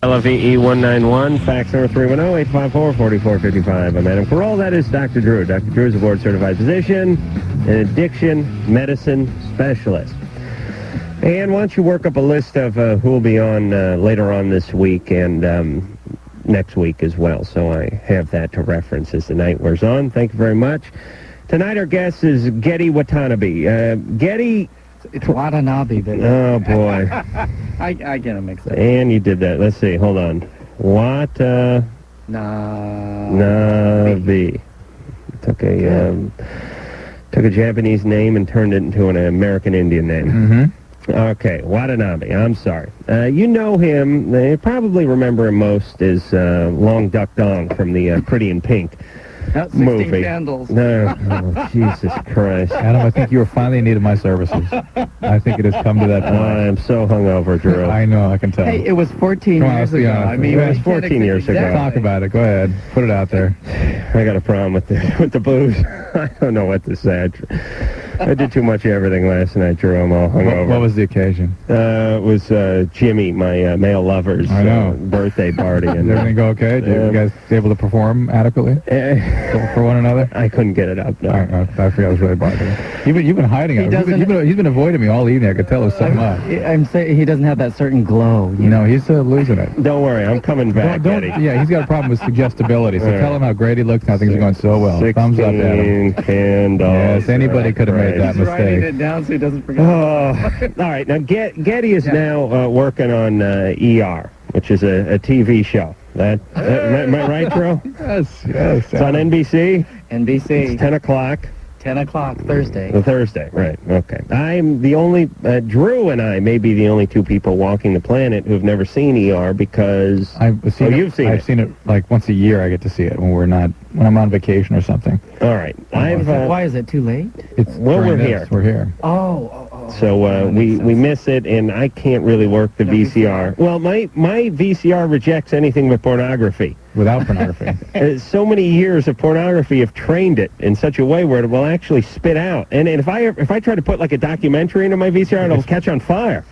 LVE 191, fax number 310-854-4455. I'm Adam Carolla. That is Dr. Drew. Dr. Drew is a board-certified physician, an addiction medicine specialist. And why don't you work up a list of who will be on later on this week and next week as well. So I have that to reference as the night wears on. Thank you very much. Tonight our guest is Gedde Watanabe. Gedde... It's Watanabe, baby. Oh, boy. I get them mixed up. And you did that. Let's see. Hold on. Watanabe. Took a Japanese name and turned it into an American Indian name. Mm-hmm. Okay, Watanabe. I'm sorry. You know him. You probably remember him most as Long Duck Dong from the Pretty in Pink movie. 16 Candles. No, oh, Jesus Christ. Adam, I think you are finally in need of my services. I think it has come to that point. I'm so hungover, Drew. I know, I can tell. Hey, it was 14 years ago. I mean, it was 14 years ago. Talk about it. Go ahead. Put it out there. I got a problem with the blues. I don't know what to say. I did too much of everything last night, Drew. I'm all hungover. What was the occasion? It was Jimmy, my male lover's birthday party. And did everything go okay? Did you guys able to perform adequately for one another? I couldn't get it up. No. I forgot I was really bothering. You've been hiding it. He's been avoiding me all evening. I could tell there's something up. I'm saying he doesn't have that certain glow. No, he's losing it. Don't worry, I'm coming back, Getty. Yeah, he's got a problem with suggestibility. So tell him how great he looks and how things are going so well. Thumbs up, Adam. Candles. Yes, anybody could have made that mistake. Writing it down so he doesn't forget. All right. Now, Getty is now working on ER, which is a TV show. Am I right, Drew? Yes. It's on NBC? NBC. It's 10 o'clock. 10 o'clock Thursday. Thursday, right. Okay. I'm the only, Drew and I may be the only two people walking the planet who've never seen ER because... You've seen it. I've seen it like once a year. I get to see it when I'm on vacation or something. All right. Why is it too late? We're here. We're here. So we miss it, and I can't really work the VCR. Well, my VCR rejects anything but pornography. Without pornography. So many years of pornography have trained it in such a way where it will actually spit out. And if I try to put like a documentary into my VCR, it'll catch on fire.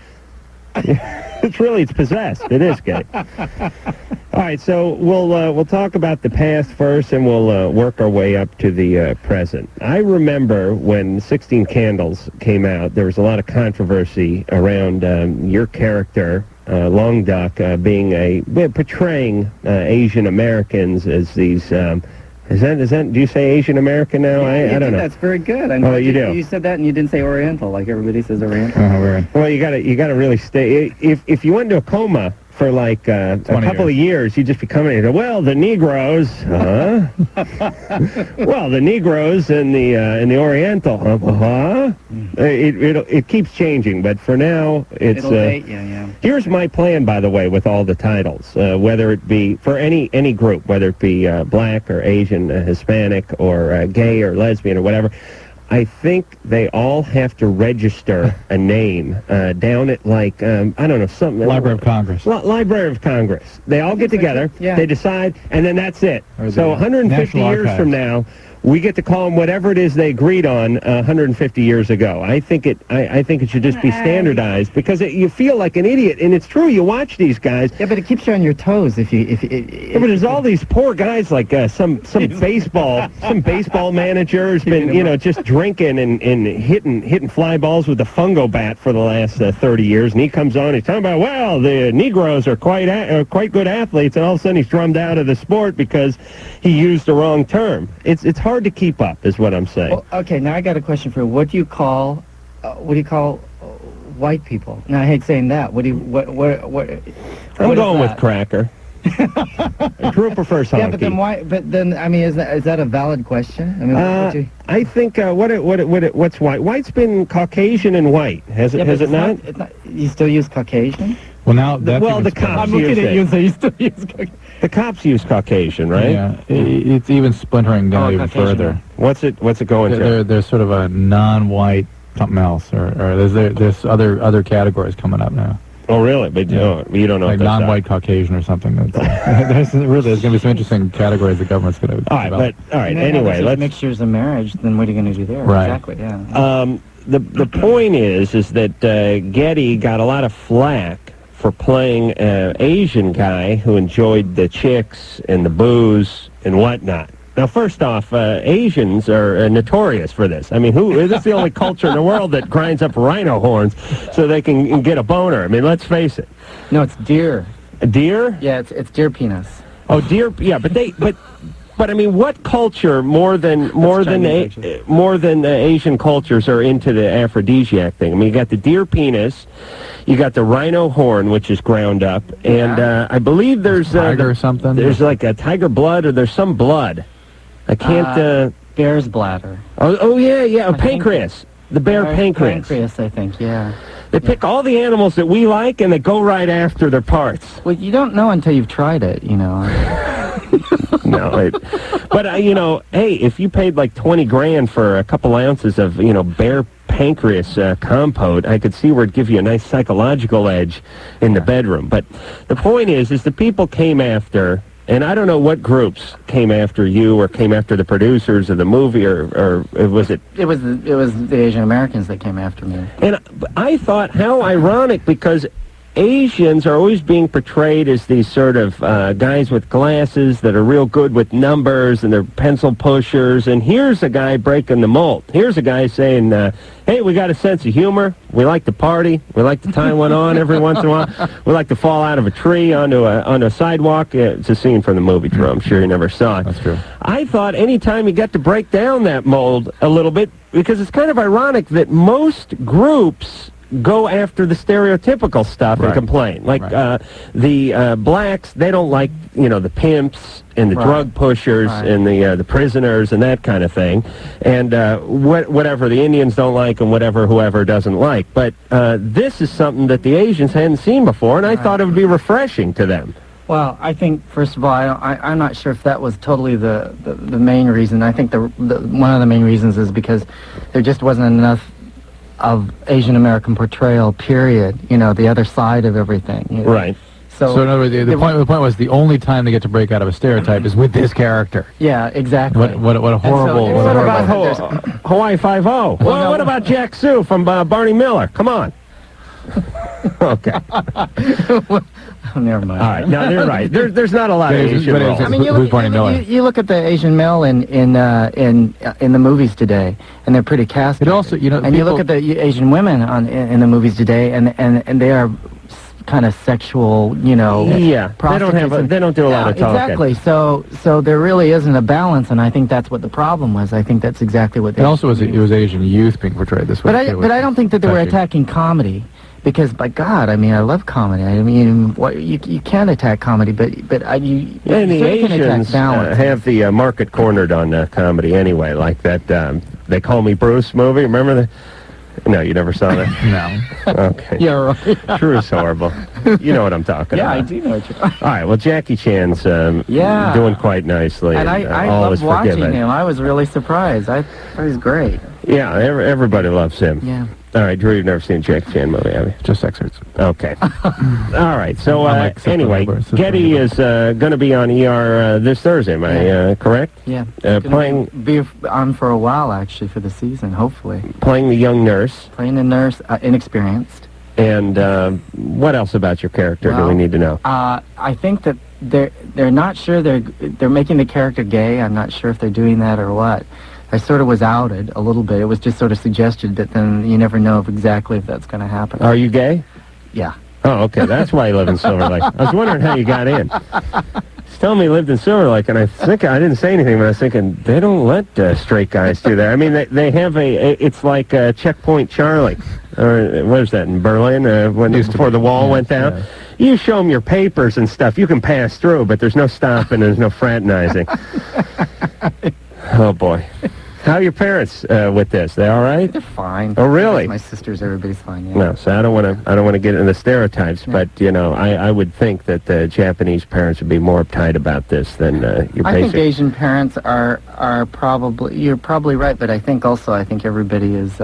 It's possessed. It is gay. All right, so we'll talk about the past first, and we'll work our way up to the present. I remember when 16 Candles came out, there was a lot of controversy around your character, Long Duck, portraying Asian Americans as these. Do you say Asian American now? I don't know. That's very good. You do. You said that, and you didn't say Oriental, like everybody says Oriental. Well, you gotta really stay. If you went into a coma for like a couple of years, you just be coming in and go, well, the Negroes, well, the Negroes and the Oriental, It keeps changing, but for now, it's. It'll date you, yeah. Here's my plan, by the way, with all the titles, whether it be for any group, whether it be black or Asian, Hispanic, or gay or lesbian or whatever. I think they all have to register a name down at, like, I don't know, something. Library of Congress. Library of Congress. They all get together, they decide, and then that's it. So 150 years from now, we get to call them whatever it is they agreed on 150 years ago. I think it should just be standardized because you feel like an idiot, and it's true. You watch these guys. Yeah, but it keeps you on your toes if but there's all these poor guys like some baseball manager has been just drinking and hitting fly balls with the fungo bat for the last 30 years, and he comes on. He's talking about the Negroes are quite good athletes, and all of a sudden he's drummed out of the sport because he used the wrong term. It's hard to keep up, is what I'm saying. Well, okay, now I got a question for you. What do you call white people? Now I hate saying that. I'm going with cracker. Drew prefers honky. Yeah, but then why? But then I mean, is that a valid question? I mean, I think what's white? White's been Caucasian and white. Has it not? You still use Caucasian? Well, now the cops. I'm looking at you and say you still use Caucasian. The cops use Caucasian, right? Yeah, it's even splintering down even further. What's it going to? There's sort of a non-white something else, or there's other categories coming up now. Oh, really? But you don't know. Like non-white Caucasian or something. There's going to be some interesting categories the government's going to develop. All right. Anyway, let's mixtures of marriage. Then what are you going to do there? Right. Exactly. Yeah. The point is that Getty got a lot of flack for playing an Asian guy who enjoyed the chicks and the booze and whatnot. Now, first off, Asians are notorious for this. I mean, this is the only culture in the world that grinds up rhino horns so they can get a boner. I mean, let's face it. No, it's deer. A deer? Yeah, it's deer penis. Oh, deer. Yeah, but I mean, what culture more than Asian cultures are into the aphrodisiac thing? I mean, you got the deer penis, you got the rhino horn, which is ground up, and I believe there's tiger or something. There's like a tiger blood, or there's some blood. I can't. Bear's bladder. Oh yeah, pancreas. The bear pancreas. Pancreas, I think. Yeah. They pick all the animals that we like, and they go right after their parts. Well, you don't know until you've tried it, you know. No, but hey, if you paid like 20 grand for a couple ounces of bear pancreas compote, I could see where it'd give you a nice psychological edge in the bedroom. But the point is the people came after. And I don't know what groups came after you or came after the producers of the movie, or was it? It was the Asian Americans that came after me. And I thought, how ironic, because Asians are always being portrayed as these sort of guys with glasses that are real good with numbers and they're pencil pushers. And here's a guy breaking the mold. Here's a guy saying, hey, we got a sense of humor. We like to party. We like to tie one on every once in a while. We like to fall out of a tree onto a sidewalk. It's a scene from the movie, Drew. I'm sure you never saw it. That's true. I thought anytime you got to break down that mold a little bit, because it's kind of ironic that most groups go after the stereotypical stuff and complain. Like the blacks, they don't like the pimps and the drug pushers and the prisoners and that kind of thing, and whatever the Indians don't like and whoever doesn't like. But this is something that the Asians hadn't seen before, and I thought it would be refreshing to them. Well, I think, first of all, I'm not sure if that was totally the main reason. I think one of the main reasons is because there just wasn't enough of Asian American portrayal, period. The other side of everything. Right. So in other words, the point was the only time they get to break out of a stereotype is with this character. Yeah, exactly. What a horrible. What about Hawaii Five-0? Well, what about Jack Sue from Barney Miller? Come on. Okay. Oh, never mind. All right. No, you're right. There's not a lot of Asian roles. I mean, you look at the Asian male in the movies today, and they're pretty castrated. It also, and you look at the Asian women in the movies today, and they are kind of sexual, Yeah. They don't do a lot of talking. Exactly. So there really isn't a balance, and I think that's what the problem was. I think that's exactly what. It also was Asian youth being portrayed this way. But I don't think that they were attacking comedy. Because, by God, I mean, I love comedy. I mean, you can attack comedy, but you and the Asians have the market cornered on comedy anyway. Like that They Call Me Bruce movie. Remember that? No, you never saw that? No. Okay. Yeah, right. True's horrible. You know what I'm talking about. Yeah, I do know what you're talking about. All right, well, Jackie Chan's doing quite nicely. And I loved watching him. I was really surprised. I thought he was great. Yeah, everybody loves him. Yeah. All right, Drew, you've never seen a Jackie Chan movie, have you? Just excerpts. Okay. All right, so anyway, Getty is going to be on ER this Thursday, am I correct? Yeah. Be on for a while, actually, for the season, hopefully. Playing the young nurse. Playing the nurse, inexperienced. And what else about your character do we need to know? I think that they're not sure they're making the character gay. I'm not sure if they're doing that or what. I sort of was outed a little bit. It was just sort of suggested, but then you never know exactly if that's going to happen. Are you gay? Yeah. Oh, okay. That's why you live in Silver Lake. I was wondering how you got in. He's telling me he lived in Silver Lake, and I didn't say anything, but I was thinking, they don't let straight guys do that. I mean, they have it's like Checkpoint Charlie. Or what is that, in Berlin, before the wall went down? Yeah. You show them your papers and stuff, you can pass through, but there's no stopping, there's no fraternizing. Oh, boy. How are your parents with this? They all right? They're fine. Oh, really? My sisters, everybody's fine. Yeah. No, so I don't want to get into the stereotypes, but I would think that the Japanese parents would be more uptight about this than your basic. I think Asian parents are probably. You're probably right, but I think everybody is.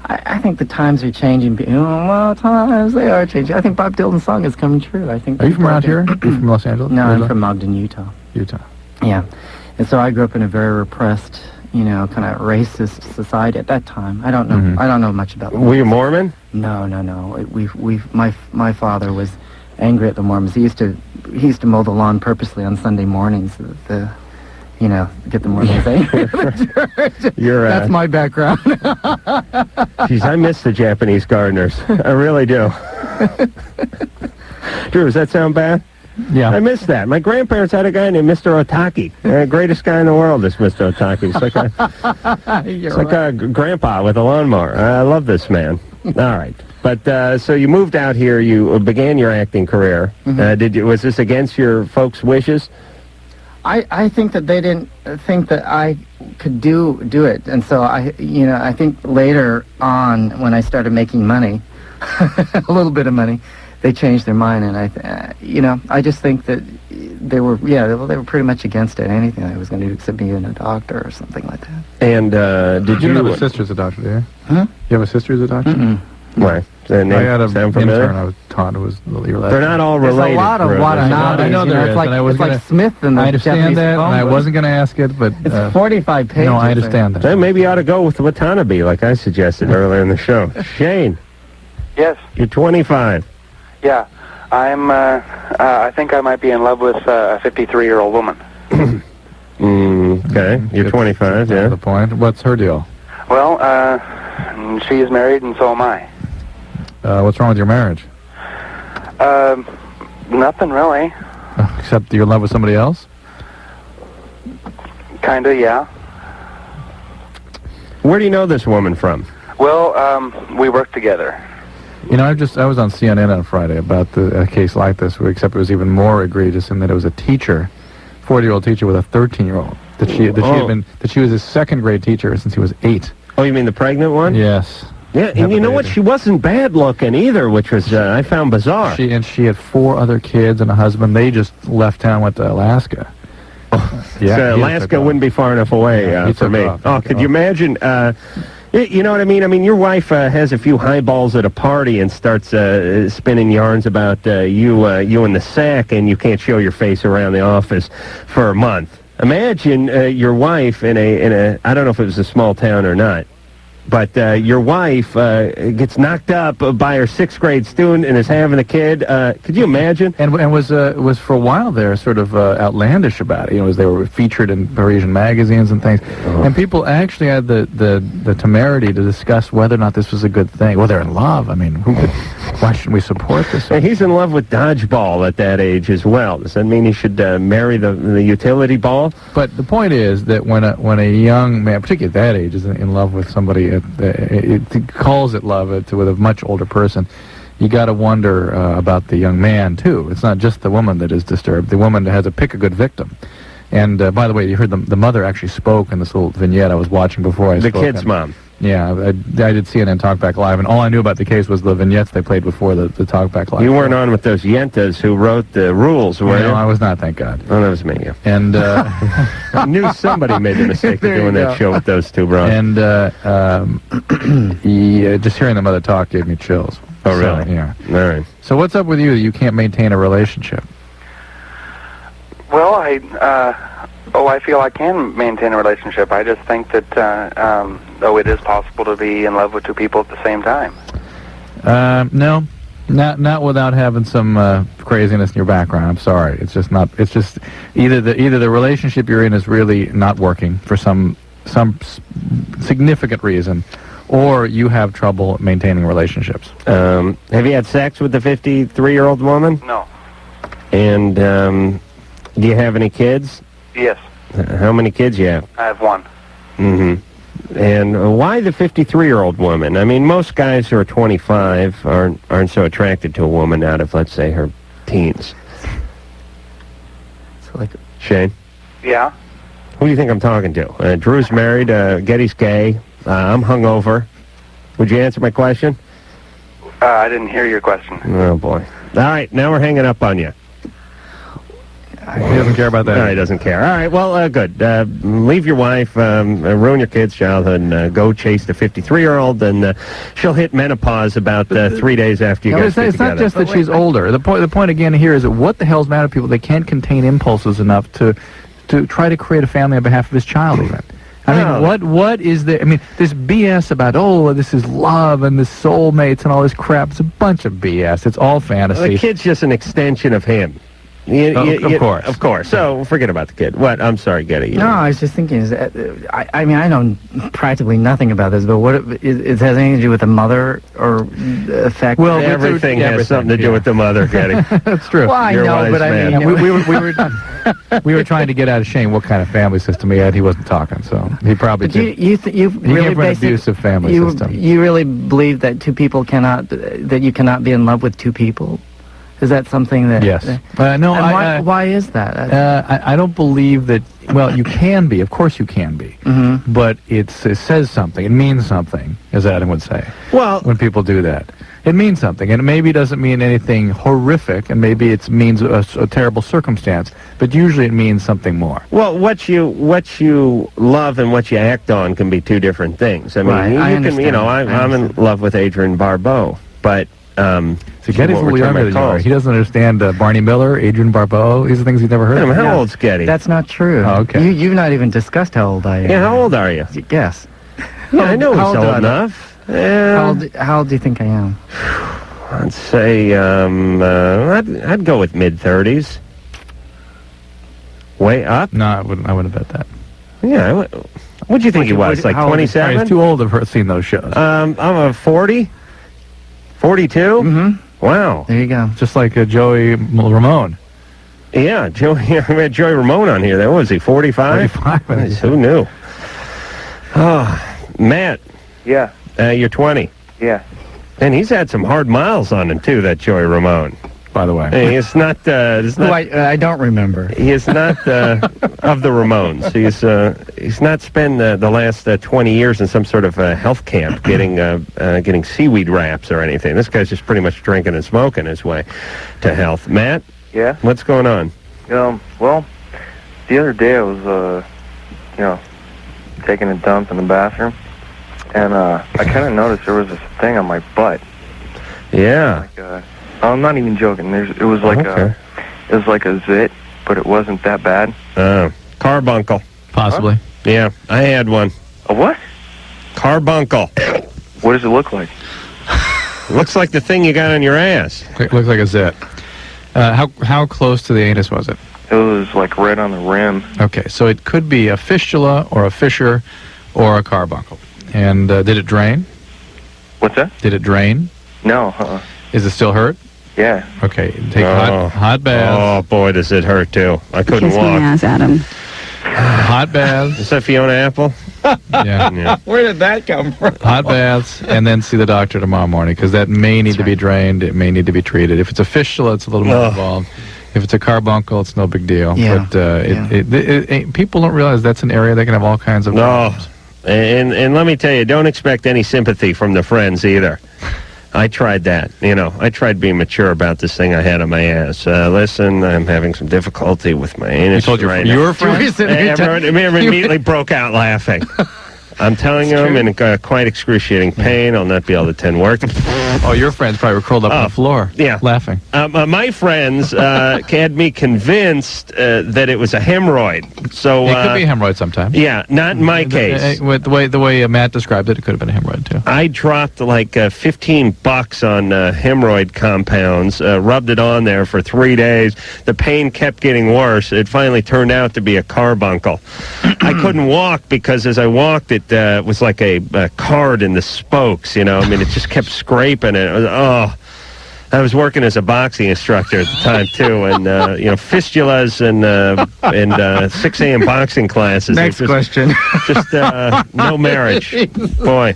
I think the times are changing. Times they are changing. I think Bob Dylan's song is coming true. I think. Are you from around here? Are you from Los Angeles? No, I'm from Ogden, Utah. Utah. Yeah, and so I grew up in a very repressed, kind of racist society at that time. I don't know. I don't know much about. Were you Mormon? No. My father was angry at the Mormons. He used to mow the lawn purposely on Sunday mornings. Get the Mormons angry at the church. That's my background. Geez, I miss the Japanese gardeners. I really do. Drew, does that sound bad? Yeah. I miss that. My grandparents had a guy named Mr. Otaki. The greatest guy in the world is Mr. Otaki. It's like a grandpa with a lawnmower. I love this man. All right. But so you moved out here. You began your acting career. Was this against your folks' wishes? I think that they didn't think that I could do it, and so I think later on when I started making money, a little bit of money, they changed their mind, and I just think that they were pretty much against it. Anything I was going to do except being a doctor or something like that. And did you have a sister as a doctor? Do you? Huh? You have a sister as a doctor? Mm-mm. Why? I had an intern I was taught who was your last. They're not all related. There's a lot of Watanabe. I know there is, It's like Smith and the I understand Japanese that, phone and I book. wasn't going to ask it, but It's 45 pages. no, I understand that. So maybe you ought to go with Watanabe, like I suggested earlier in the show. Shane, Yes. you're 25. Yeah. I think I might be in love with a 53-year-old woman. Okay, you're 25, That's yeah. the point. What's her deal? Well, she is married and so am I. What's wrong with your marriage? Nothing really. Except you're in love with somebody else? Kinda, yeah. Where do you know this woman from? Well, we work together. You know, I was on CNN on Friday about a case like this, except it was even more egregious in that it was a teacher, 40-year-old teacher with a 13-year-old. That she was his second grade teacher since he was 8. Oh, you mean the pregnant one? Yes. Yeah, and you know what? She wasn't bad looking either, which was I found bizarre. She had 4 other kids and a husband. They just left town, went to Alaska. So Alaska wouldn't be far enough away for me. Could you imagine? You know what I mean? I mean, your wife has a few highballs at a party and starts spinning yarns about you in the sack, and you can't show your face around the office for a month. Imagine your wife in a I don't know if it was a small town or not, but your wife gets knocked up by her 6th grade student and is having a kid. Could you imagine? And was for a while there sort of outlandish about it. You know, as they were featured in Parisian magazines and things. And people actually had the temerity to discuss whether or not this was a good thing. Well, they're in love. I mean, why shouldn't we support this? And he's in love with dodgeball at that age as well. Does that mean he should marry the utility ball? But the point is that when a young man, particularly at that age, is in love with somebody, it calls it love with a much older person, you got to wonder about the young man too. It's not just the woman that is disturbed. The woman has to pick a good victim. And by the way, you heard the mother actually spoke in this little vignette I was watching before I spoke. The kid's mom. Yeah, I did CNN Talkback Live, and all I knew about the case was the vignettes they played before the Talkback Live. You weren't on with those yentas who wrote the rules, were you? No, I was not, thank God. Oh, that was me, yeah. And I knew somebody made the mistake of doing that show with those two brothers. And just hearing the mother talk gave me chills. Oh, really? So, yeah. All right. So what's up with you that you can't maintain a relationship? Well, I feel I can maintain a relationship. I just think that, it is possible to be in love with 2 people at the same time. No, not without having some craziness in your background. I'm sorry. It's just not. It's just either the relationship you're in is really not working for some significant reason, or you have trouble maintaining relationships. Have you had sex with the 53-year-old woman? No. And do you have any kids? Yes. How many kids you have? I have 1. Mm-hmm. And why the 53-year-old woman? I mean, most guys who are 25 aren't so attracted to a woman out of, let's say, her teens. So like, Shane? Yeah? Who do you think I'm talking to? Drew's married, Getty's gay, I'm hungover. Would you answer my question? I didn't hear your question. Oh, boy. All right, now we're hanging up on you. He doesn't care about that. No, he doesn't care. All right, well, good. Leave your wife, ruin your kid's childhood, and go chase the 53-year-old, and she'll hit menopause about 3 days after you guys get it's together. not just that she's older. The point again here is that what the hell's the matter with people? They can't contain impulses enough to try to create a family on behalf of his child even. I mean, what is there? I mean, this BS about, this is love and this soulmates and all this crap. It's a bunch of BS. It's all fantasy. The kid's just an extension of him. Of course. Of course. So forget about the kid. What? I'm sorry, Getty. No, I was just thinking, I mean, I know practically nothing about this, but what it has anything to do with the mother or effect? Well, everything has something to do with the mother, Getty. That's true. Well, I know, but I mean, we were trying to get out of Shane what kind of family system he had. He wasn't talking, so he probably did. You He really came from an abusive family system. You really believe that that you cannot be in love with two people? Is that something that... Yes. No, why is that? I don't believe that... Well, you can be. Of course you can be. Mm-hmm. But it says something. It means something, as Adam would say. Well, when people do that. It means something. And it maybe doesn't mean anything horrific, and maybe it means a terrible circumstance. But usually it means something more. Well, what you love and what you act on can be two different things. I mean, Right, I understand. I'm in love with Adrian Barbeau, but... So Getty's a little younger than you are. He doesn't understand Barney Miller, Adrian Barbeau. These are things he's never heard of. How old's Getty? That's not true. Oh, okay. You've not even discussed how old I am. Yeah, how old are you? Guess. Yeah, I know he's How old old are you? enough. Yeah, How old do you think I am? I'd say I'd go with mid-30s. Way up? No, I wouldn't bet that. Yeah. What'd you think he was? Like how old is- 27? He's too old to have seen those shows. I'm a 40. 42. Mm-hmm. Wow. There you go. Just like Joey Ramone. Yeah, Joey. We had Joey Ramone on here. What was he? 45. 45. Nice, who knew? Oh, Matt. Yeah. You're 20. Yeah. And he's had some hard miles on him too. That Joey Ramone. By the way. Hey, it's not. It's not. I don't remember. He is not of the Ramones. He's not spent the last 20 years in some sort of health camp getting seaweed wraps or anything. This guy's just pretty much drinking and smoking his way to health. Matt? Yeah. What's going on? Well, the other day I was, taking a dump in the bathroom, and I kind of noticed there was this thing on my butt. Yeah. Like, I'm not even joking. It was like a zit, but it wasn't that bad. Carbuncle. Possibly. Yeah, I had one. A what? Carbuncle. What does it look like? Looks like the thing you got on your ass. It looks like a zit. How close to the anus was it? It was like right on the rim. Okay, so it could be a fistula or a fissure or a carbuncle. And did it drain? What's that? Did it drain? No. Is it still hurt? Yeah. Okay, take hot baths. Oh, boy, does it hurt, too. I couldn't Kiss walk. my ass, Adam. Hot baths. Is that Fiona Apple? Yeah. Where did that come from? Hot baths, and then see the doctor tomorrow morning, because that may need to be drained. It may need to be treated. If it's a fistula, it's a little more involved. If it's a carbuncle, it's no big deal. Yeah. But people don't realize that's an area that can have all kinds of problems. And let me tell you, don't expect any sympathy from the friends either. I tried that. I tried being mature about this thing I had on my ass. Listen, I'm having some difficulty with my anus. You told your friends? Everyone immediately broke out laughing. I'm telling you, I'm in quite excruciating pain. I'll not be able to attend work. Oh, your friends probably were curled up on the floor. Yeah. Laughing. My friends had me convinced that it was a hemorrhoid. So it could be a hemorrhoid sometimes. Yeah, not in my case. With the way Matt described it, it could have been a hemorrhoid too. I dropped like $15 on hemorrhoid compounds, rubbed it on there for 3 days. The pain kept getting worse. It finally turned out to be a carbuncle. I couldn't walk because as I walked, it was like a card in the spokes, it just kept scraping it. I was working as a boxing instructor at the time too, and fistulas and 6 a.m. boxing classes. Next question. Just no marriage, boy.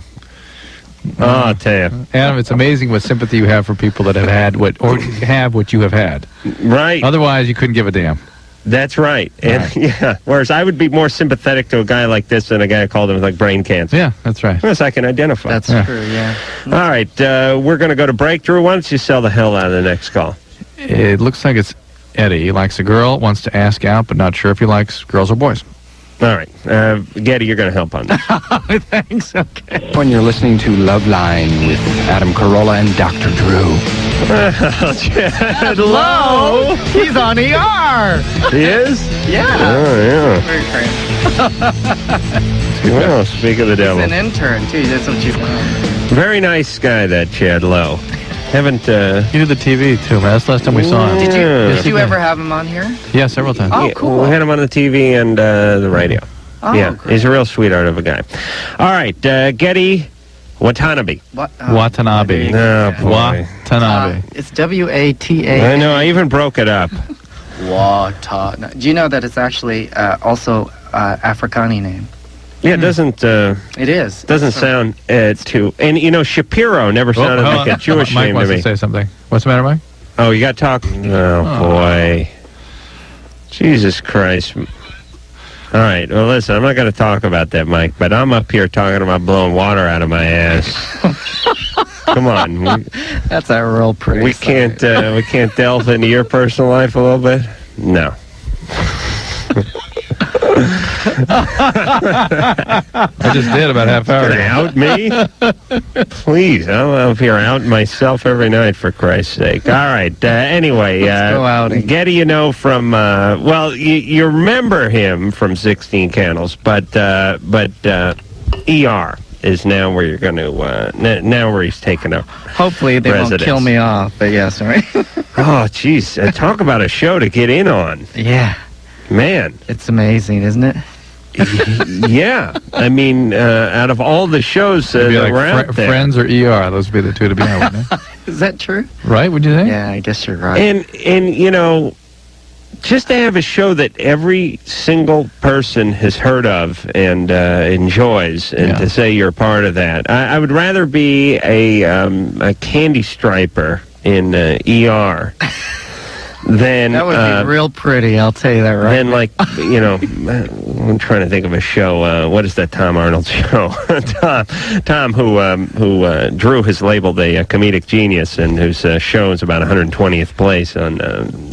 I'll tell you, Adam, it's amazing what sympathy you have for people that have had what you have had. Right. Otherwise, you couldn't give a damn. That's right. And yeah, whereas I would be more sympathetic to a guy like this than a guy who called him like brain cancer. Yeah, that's right. Yes, I can identify. That's true, yeah. All right, we're going to go to break. Drew, why don't you sell the hell out of the next call? It looks like it's Eddie. He likes a girl, wants to ask out, but not sure if he likes girls or boys. All right. Getty, you're going to help on this. Thanks, okay. When you're listening to Loveline with Adam Carolla and Dr. Drew. Hello? He's on ER! He is? Yeah. Oh, yeah. Very crazy. Well, speak of the devil. He's an intern, too. That's what you found. Very nice guy, that Chad Lowe. Haven't, He did the TV, too, man. That's the last time we saw him. Did you, Yeah. did you ever have him on here? Yeah, several times. Oh, yeah, cool. We had him on the TV and the radio. Oh, Yeah, great. he's a real sweetheart of a guy. All right, Gedde Watanabe. What? Watanabe. Oh, boy. Watanabe. It's W-A-T-A. I know, I even broke it up. Watanabe. Do you know that it's actually also Afrikaans name? Yeah, it doesn't It is. sound too... And, you know, Shapiro never sounded hold like a on. Jewish Mike name to wants me. to say something. What's the matter, Mike? Oh, you got to talk... Oh, boy. Jesus Christ. All right, well, listen, I'm not going to talk about that, Mike, but I'm up here talking about blowing water out of my ass. Come on. That's a real pretty We can't delve into your personal life a little bit? No. I just did about half hour Gonna ago. out me? Please, I'm up here outing myself every night, for Christ's sake. All right, anyway, Let's go outing. Getty, you know, from, well, you remember him from 16 Candles, but ER is now where you're going to, now where he's taken up. Hopefully they won't Residence. kill me off, but yes, all right. Oh, jeez, talk about a show to get in on. Yeah, Man. it's amazing, isn't it? Yeah, I mean, out of all the shows It'd be that like were out there. Friends or ER. Those would be the two to be on, wouldn't they? Is that true? Right, would you think? Yeah, I guess you're right. And you know, just to have a show that every single person has heard of and enjoys, and Yeah. to say you're part of that, I would rather be a candy striper in ER than that would be real pretty, I'll tell you that right than like, you know, I'm trying to think of a show. What is that Tom Arnold show? Tom, who drew his label the comedic genius, and whose show is about 120th place on.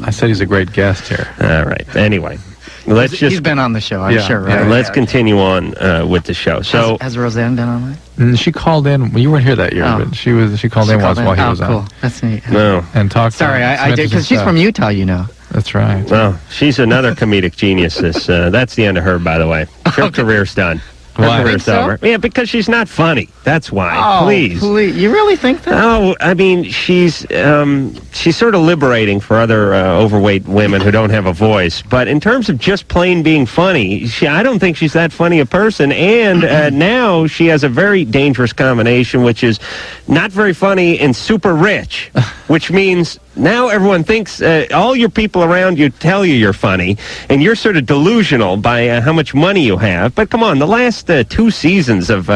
I said he's a great guest here. All right. Anyway, let's He's just been on the show, I'm Yeah, sure, yeah, right? let's continue on with the show. So Has Roseanne been on that? And she called in. Well, you weren't here that year, Oh. but she called in once while he was cool. on That's neat. no, and talked. Sorry, some I did, interesting because she's stuff. from Utah, you know. That's right. no, she's another comedic genius. That's the end of her, by the way. Her career's done. Her Why? career's Think so? over. Yeah, because she's not funny. That's why. Oh, Please. You really think that? Oh, I mean, she's sort of liberating for other overweight women who don't have a voice. But in terms of just plain being funny, I don't think she's that funny a person. And now she has a very dangerous combination, which is not very funny and super rich, which means now everyone thinks all your people around you tell you you're funny, and you're sort of delusional by how much money you have. But come on, the last 2 seasons of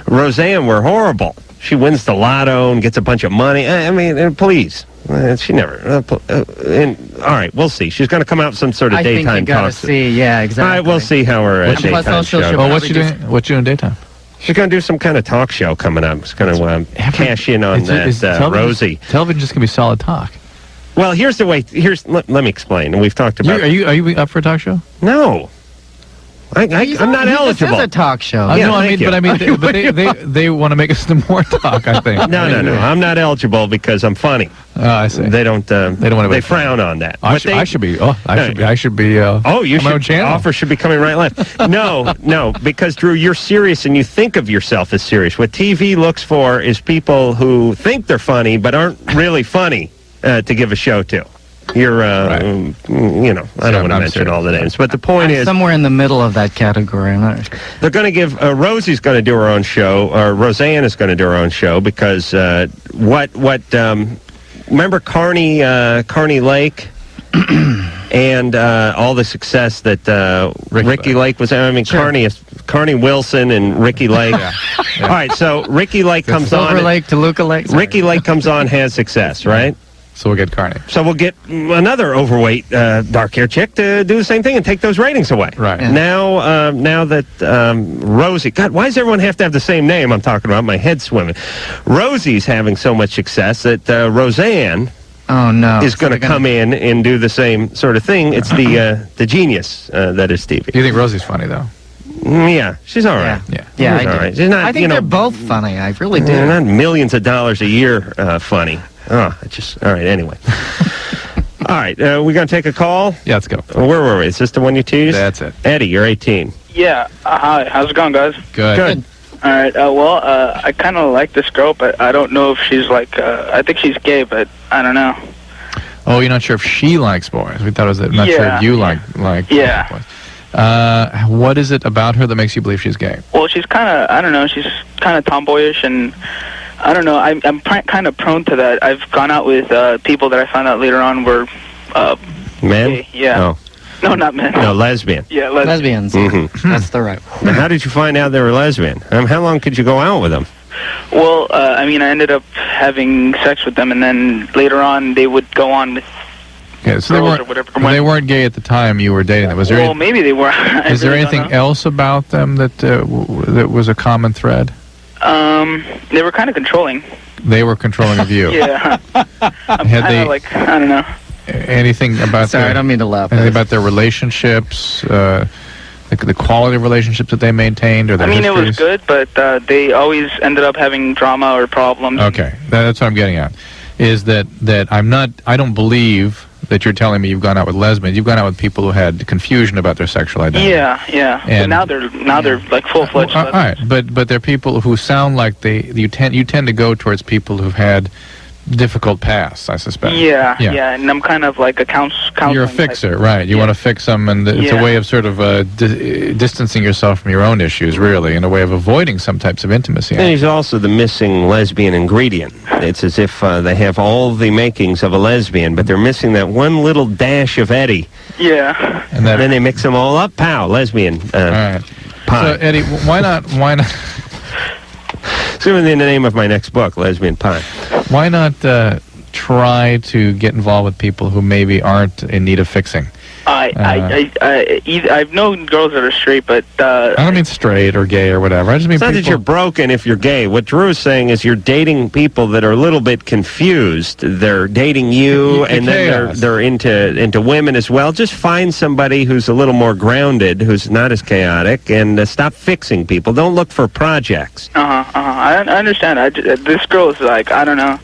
Roseanne were horrible. She wins the lotto and gets a bunch of money. I mean, please. She never. All right, we'll see. She's going to come out with some sort of I think daytime you gotta talk. see, yeah, exactly. All right, we'll see how her And plus daytime also show. she'll Oh, what's she probably doing? What you doing daytime? She's going to do some kind of talk show coming up. She's going to cash in on Rosie. Television just gonna be solid talk. Well, here's the way. Let me explain. And we've talked about. Are you up for a talk show? No. I'm not eligible. This is a talk show. Yeah, no, I mean, thank you. but they want to make us some more talk. I think. No. I'm not eligible because I'm funny. Oh, I see. They don't. want to. They frown on that. I But they- should be. Oh, I should be. Oh, you on my own should. channel. Offer should be coming right left. No, because Drew, you're serious and you think of yourself as serious. What TV looks for is people who think they're funny but aren't really funny to give a show to. You're, Right. you know, I don't want to mention serious. all the names, but the point I'm is, somewhere in the middle of that category. I'm not. they're going to give Rosie's going to do her own show, or Roseanne is going to do her own show because remember Carney Lake and all the success that Ricky Lake was. I mean, Sure. Carney Wilson and Ricky Lake. Yeah. All right, so Ricky Lake comes on. Silver Lake, Toluca Lake. Sorry. Ricky Lake comes on, has success, right? So we'll get Carney. So we'll get another overweight dark-haired chick to do the same thing and take those ratings away. Right. Yeah. Now that Rosie... God, why does everyone have to have the same name? I'm talking about my head swimming. Rosie's having so much success that Roseanne Oh no. is going to come in and do the same sort of thing. It's the genius that is Stevie. You think Rosie's funny though? Yeah, she's all right. Yeah. Yeah, She's I all do. right. She's not, I think they're both funny. I really do. They're not millions of dollars a year funny. Oh, it's just all right. Anyway, All right, we going to take a call? Yeah, let's go. Where were we? Is this the one you teased? That's it. Eddie, you're 18. Yeah. Hi. How's it going, guys? Good. All right. I kind of like this girl, but I don't know if she's like. I think she's gay, but I don't know. Oh, you're not sure if she likes boys. We thought it was not sure if you like Yeah. boys. What is it about her that makes you believe she's gay? Well, she's kind of. I don't know. She's kind of tomboyish, and I don't know. I'm kind of prone to that. I've gone out with people that I found out later on were. Men? Gay. Yeah. No, not men. No, lesbian. Yeah, Lesbians. That's the right. Now, how did you find out they were lesbian? How long could you go out with them? Well, I ended up having sex with them, and then later on they would go on with Okay, so girls or whatever. they weren't gay at the time you were dating them. Was there maybe they were. is there anything else about them that that was a common thread? They were kind of controlling. They were controlling of you. Yeah. I'm Had kind they- of like, I don't know. Anything about Sorry, I their, don't mean to laugh. anything about their relationships, the quality of relationships that they maintained, or their It was histories? good, but they always ended up having drama or problems. Okay, that's what I'm getting at. Is that I don't believe that you're telling me you've gone out with lesbians. You've gone out with people who had confusion about their sexual identity. Yeah. But And- now they're like full-fledged. All right, but they're people who sound like you tend to go towards people who've had difficult pasts, I suspect. Yeah, and I'm kind of like a counseling. You're a fixer, right? You want to fix them, and it's a way of sort of distancing yourself from your own issues, really, in a way of avoiding some types of intimacy. And he's also the missing lesbian ingredient. It's as if they have all the makings of a lesbian, but they're missing that one little dash of Eddie. Yeah. And then they mix them all up. Pow, lesbian all right. pie. So, Eddie, why not? It's in the name of my next book, Lesbian Pie. Why not try to get involved with people who maybe aren't in need of fixing? I've known girls that are straight, but I don't mean straight or gay or whatever. I just mean It's not that you're broken if you're gay. What Drew is saying is you're dating people that are a little bit confused. They're dating you, and then they're into women as well. Just find somebody who's a little more grounded, who's not as chaotic, and stop fixing people. Don't look for projects. I understand. This girl is like, I don't know.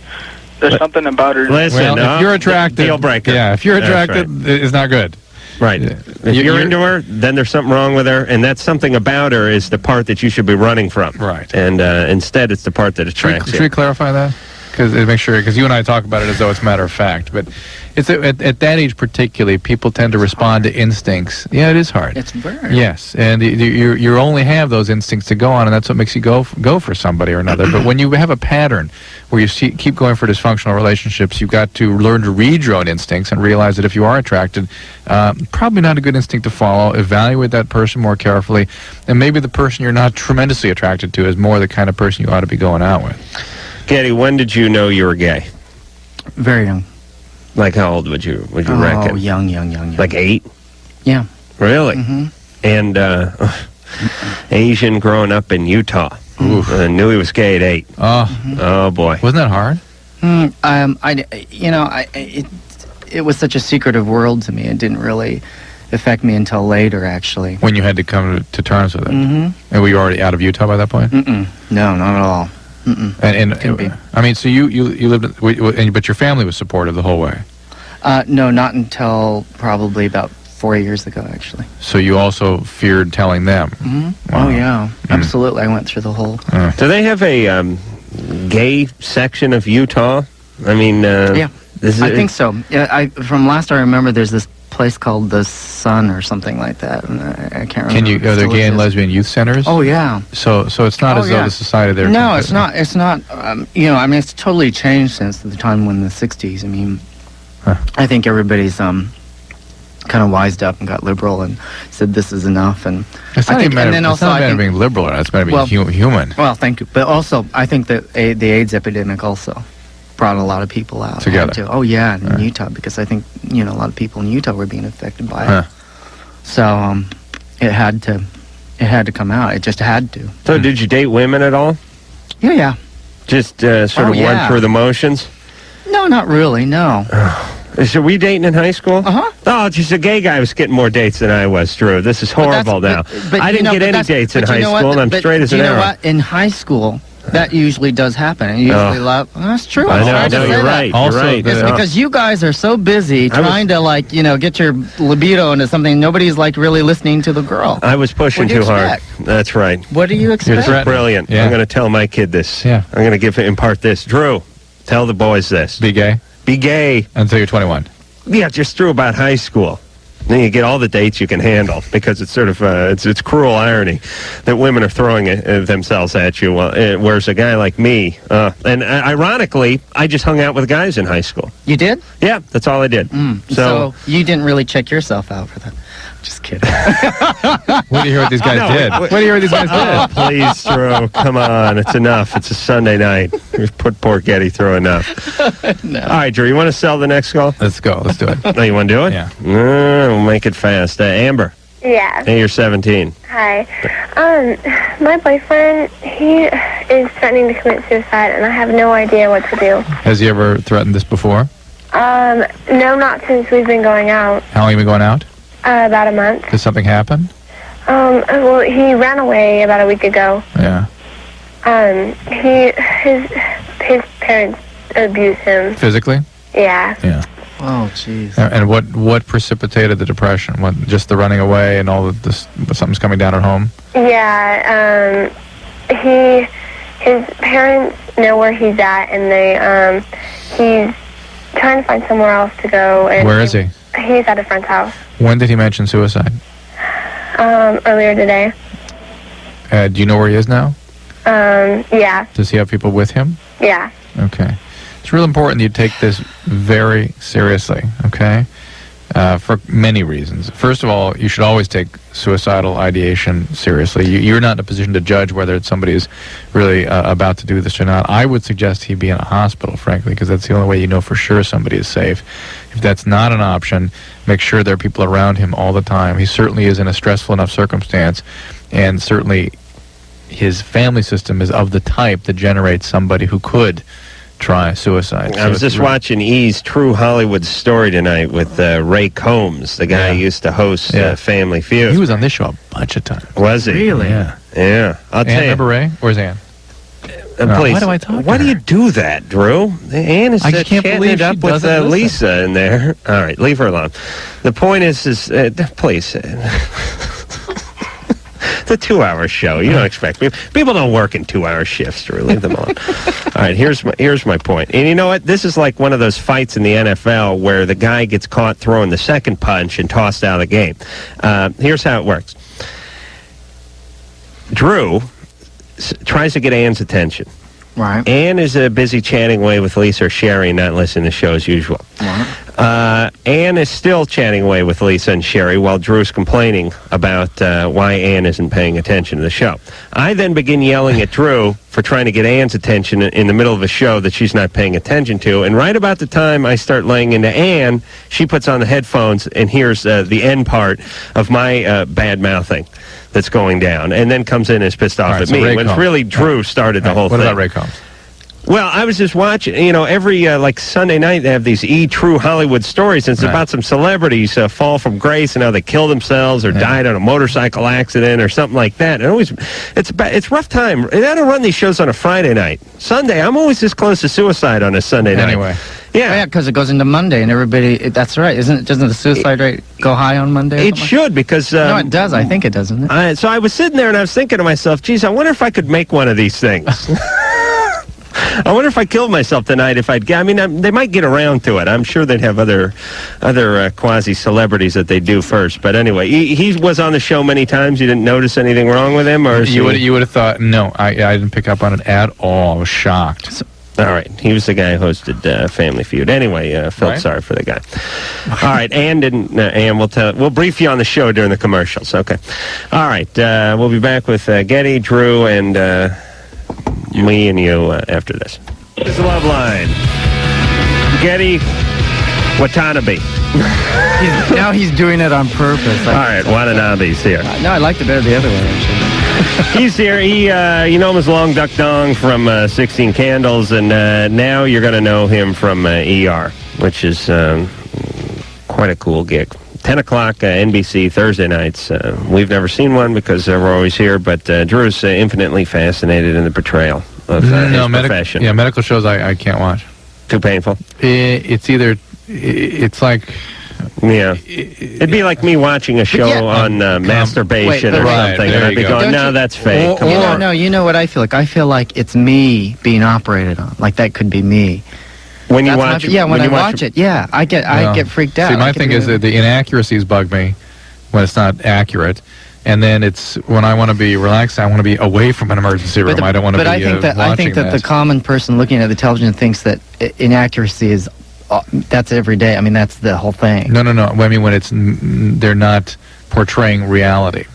There's something about her. Listen, if you're attracted, deal breaker. Yeah, if you're That's attracted, it's not good. Right. If you're into her, then there's something wrong with her, and that something about her is the part that you should be running from. Right. And instead, it's the part that attracts Should we you. clarify that? Because you and I talk about it as though it's matter of fact, but it's at that age particularly, people tend to respond to instincts. Yeah, it is hard. It's very. Yes, and you only have those instincts to go on, and that's what makes you go for somebody or another. But when you have a pattern where you keep going for dysfunctional relationships, you've got to learn to read your own instincts and realize that if you are attracted, probably not a good instinct to follow. Evaluate that person more carefully, and maybe the person you're not tremendously attracted to is more the kind of person you ought to be going out with. Getty, when did you know you were gay? Very young. Like how old would you reckon? Oh, young. Like 8? Yeah. Really? And Asian growing up in Utah. Knew he was gay at 8. Oh boy. Wasn't that hard? It was such a secretive world to me. It didn't really affect me until later, actually. When you had to come to terms with it. And were you already out of Utah by that point? No, not at all. And Couldn't be. I mean, so you lived, but your family was supportive the whole way. No, not until probably about 4 years ago, actually. So you also feared telling them. Oh yeah, absolutely. I went through the whole. Do they have a gay section of Utah? I mean, Yeah, I think so. Yeah, from last I remember, there's this place called the Sun or something like that, and I can't remember. Are there gay and lesbian youth centers? Oh yeah. So it's not as though the society there. No, it's not. It's not. It's totally changed since the time when the '60s. I mean, I think everybody's kind of wised up and got liberal and said this is enough. And it's not even matter of being liberal. It's matter of being human. Well, thank you. But also, I think that the AIDS epidemic also brought a lot of people out together. Oh yeah, in Utah, because I think a lot of people in Utah were being affected by it. So it had to come out. It just had to. So did you date women at all? Yeah. Just sort of went through the motions? No, not really. No. So were you dating in high school? Oh, just a gay guy was getting more dates than I was, Drew. This is horrible now. But I didn't get any dates in high school, and I'm straight as an arrow. You know what? In high school, That usually does happen. And usually love. That's true. I I'm know, sorry to say you're that. right. Also, you're right. It's because you guys are so busy trying to, like, get your libido into something. Nobody's, like, really listening to the girl. I was pushing What do you too hard. expect? That's right. What do you expect? threatening. Brilliant. Yeah. I'm going to tell my kid this. Yeah. I'm going to impart this. Drew, tell the boys this. Be gay Be gay. until you're 21. Yeah, just through about high school. Then you get all the dates you can handle, because it's sort of it's cruel irony that women are throwing themselves at you, whereas a guy like me, and ironically, I just hung out with guys in high school. You did? Yeah, that's all I did. So you didn't really check yourself out for that. Just kidding. What do you hear what these guys No, did? wait. What do you hear what these guys Oh, did? please, Drew, come on, it's enough. It's a Sunday night. We've put poor Getty through enough. No. All right, Drew, you want to sell the next call? Let's go. Let's do it. Oh, you want to do it? Yeah. We'll make it fast. Amber, Yeah. hey, you're 17. Hi. My boyfriend, he is threatening to commit suicide, and I have no idea what to do. Has he ever threatened this before? No, not since we've been going out. How long have you been going out? About a month. Did something happen? Well, he ran away about a week ago. Yeah. His parents abuse him. Physically? Yeah. Yeah. Oh, jeez. And what precipitated the depression? What, just the running away and all of this? Something's coming down at home. Yeah. His parents know where he's at, and he's trying to find somewhere else to go. And Where is he? He's at a friend's house. When did he mention suicide? Earlier today. Do you know where he is now? Yeah. Does he have people with him? Yeah. Okay. It's real important that you take this very seriously, okay? For many reasons. First of all, you should always take suicidal ideation seriously. You're not in a position to judge whether somebody is really about to do this or not. I would suggest he be in a hospital, frankly, because that's the only way you know for sure somebody is safe. If that's not an option, make sure there are people around him all the time. He certainly is in a stressful enough circumstance, and certainly his family system is of the type that generates somebody who could try suicide. I was just watching E's True Hollywood Story tonight with Ray Combs, the guy who used to host Family Feud. He was on this show a bunch of times. Was he? Really? Yeah. Yeah. I'll tell you. Remember Ray? Where's Ann? Please. Why do I talk to Why do her? you do that, Drew? Ann is I can't chatting believe it she up with doesn't listen. Lisa in there. All right, leave her alone. The point is please. It's a 2-hour show. You don't expect people don't work in 2-hour shifts, Drew. Leave them alone. All right, here's my point. And you know what? This is like one of those fights in the NFL where the guy gets caught throwing the second punch and tossed out of the game. Here's how it works. Drew tries to get Ann's attention. Right. Ann is busy chatting away with Lisa or Sherry and not listening to the show as usual. Ann is still chatting away with Lisa and Sherry while Drew's complaining about why Ann isn't paying attention to the show. I then begin yelling at Drew for trying to get Ann's attention in the middle of a show that she's not paying attention to. And right about the time I start laying into Ann, she puts on the headphones and hears the end part of my bad-mouthing that's going down, and then comes in and is pissed off at me. Ray When it's Combs. really Drew started the whole What thing. about Ray Combs? Well, I was just watching, every like Sunday night they have these True Hollywood Stories, and it's about some celebrities fall from grace and how they kill themselves or died on a motorcycle accident or something like that. And it's rough time. They don't run these shows on a Friday night. Sunday, I'm always this close to suicide on a Sunday night. Anyway. Yeah, because it goes into Monday, and everybody. That's right, doesn't the suicide rate go high on Monday? or It something? should, because No, it does. I think it does, doesn't it? so I was sitting there and I was thinking to myself, geez, I wonder if I could make one of these things. I wonder if I killed myself tonight. They might get around to it. I'm sure they'd have other quasi-celebrities that they do first. But anyway, he was on the show many times. You didn't notice anything wrong with him, or You would have thought, no, I didn't pick up on it at all. I was shocked. All right, he was the guy who hosted Family Feud. Anyway, felt Right. sorry for the guy. All right, Ann didn't. Ann, we'll brief you on the show during the commercials. Okay. All right, we'll be back with Getty, Drew, and me and you after this. This is Loveline. Gedde Watanabe. Now he's doing it on purpose. All right, Watanabe's here. No, I liked it better the other way, actually. He's here. You know him as Long Duck Dong from 16 Candles, and now you're going to know him from ER, which is quite a cool gig. 10 o'clock NBC Thursday nights. We've never seen one because we're always here, but Drew's infinitely fascinated in the portrayal. of his profession. Yeah, medical shows I can't watch. Too painful? It's either... It's like... Yeah. It'd be like me watching a show on masturbation or something, and I'd be going, no, that's fake. You know what I feel like? I feel like it's me being operated on. Like, that could be me. When you watch it? When I watch it, I get freaked out. See, my thing is that the inaccuracies bug me when it's not accurate. And then it's when I want to be relaxed, I want to be away from an emergency room. I don't want to be watching that. I think that the common person looking at the television thinks that inaccuracy is that's every day. I mean, that's the whole thing. No. I mean, when they're not portraying reality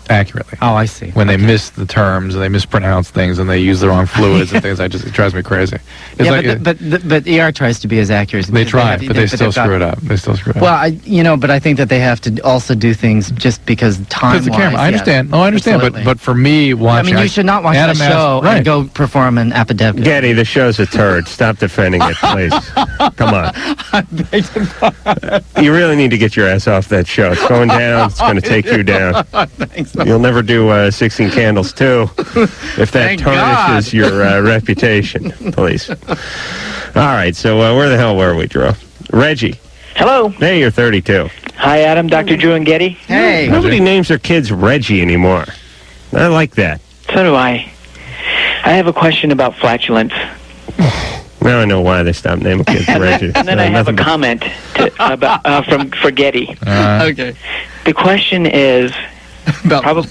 accurately. Oh, I see. When they miss the terms and they mispronounce things and they use the wrong fluids and things, it drives me crazy. But ER tries to be as accurate. They try, but they still screw it up. They still screw it up. Well, but I think that they have to also do things just because time. Because the camera. I understand. I understand. But for me, watching. I mean, you should not watch that show and go perform an epidemic. Getty, the show's a turd. Stop defending it, please. Come on. You really need to get your ass off that show. It's going down. It's going to take you down. Thanks. You'll never do 16 Candles 2 if that tarnishes your reputation, please. All right, so where the hell were we, Drew? Reggie. Hello. Hey, you're 32. Hi, Adam, Dr. Drew, and Getty. Hey. Nobody names their kids Reggie anymore. I like that. So do I. I have a question about flatulence. Now I know why they stopped naming kids Reggie. And then I have a comment for Getty. Okay. The question is...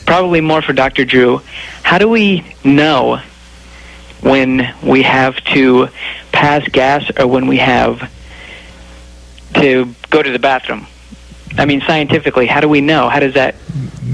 probably more for Dr. Drew. How do we know when we have to pass gas or when we have to go to the bathroom? I mean, scientifically, how do we know? How does that...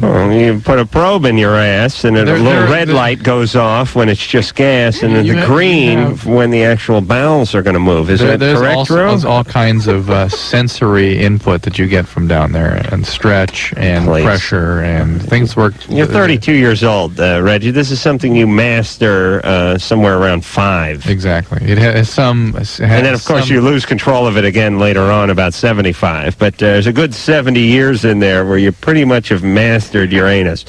Well, you put a probe in your ass, and a little red light goes off when it's just gas, and then the green when the actual bowels are going to move. Is that correct, Drew? There's all kinds of sensory input that you get from down there, and stretch and pressure and things work. You're 32 years old, Reggie. This is something you master somewhere around 5. Exactly. It has some... and then, of course, you lose control of it again later on, about 75. But there's a good 70 years in there where you pretty much have mastered your anus.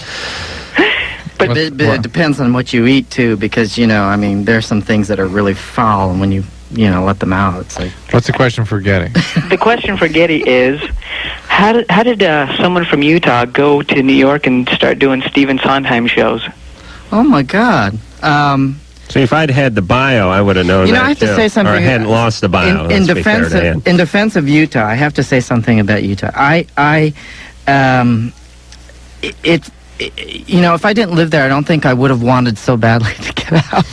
But it depends on what you eat, too, because, I mean, there's some things that are really foul, and when you let them out, it's like... What's the question for Getty? The question for Getty is, how did someone from Utah go to New York and start doing Stephen Sondheim shows? Oh, my God. So if I'd had the bio, I would have known that, I have to say something. Or I hadn't lost the bio. In defense of Utah, I have to say something about Utah. If I didn't live there, I don't think I would have wanted so badly to get out.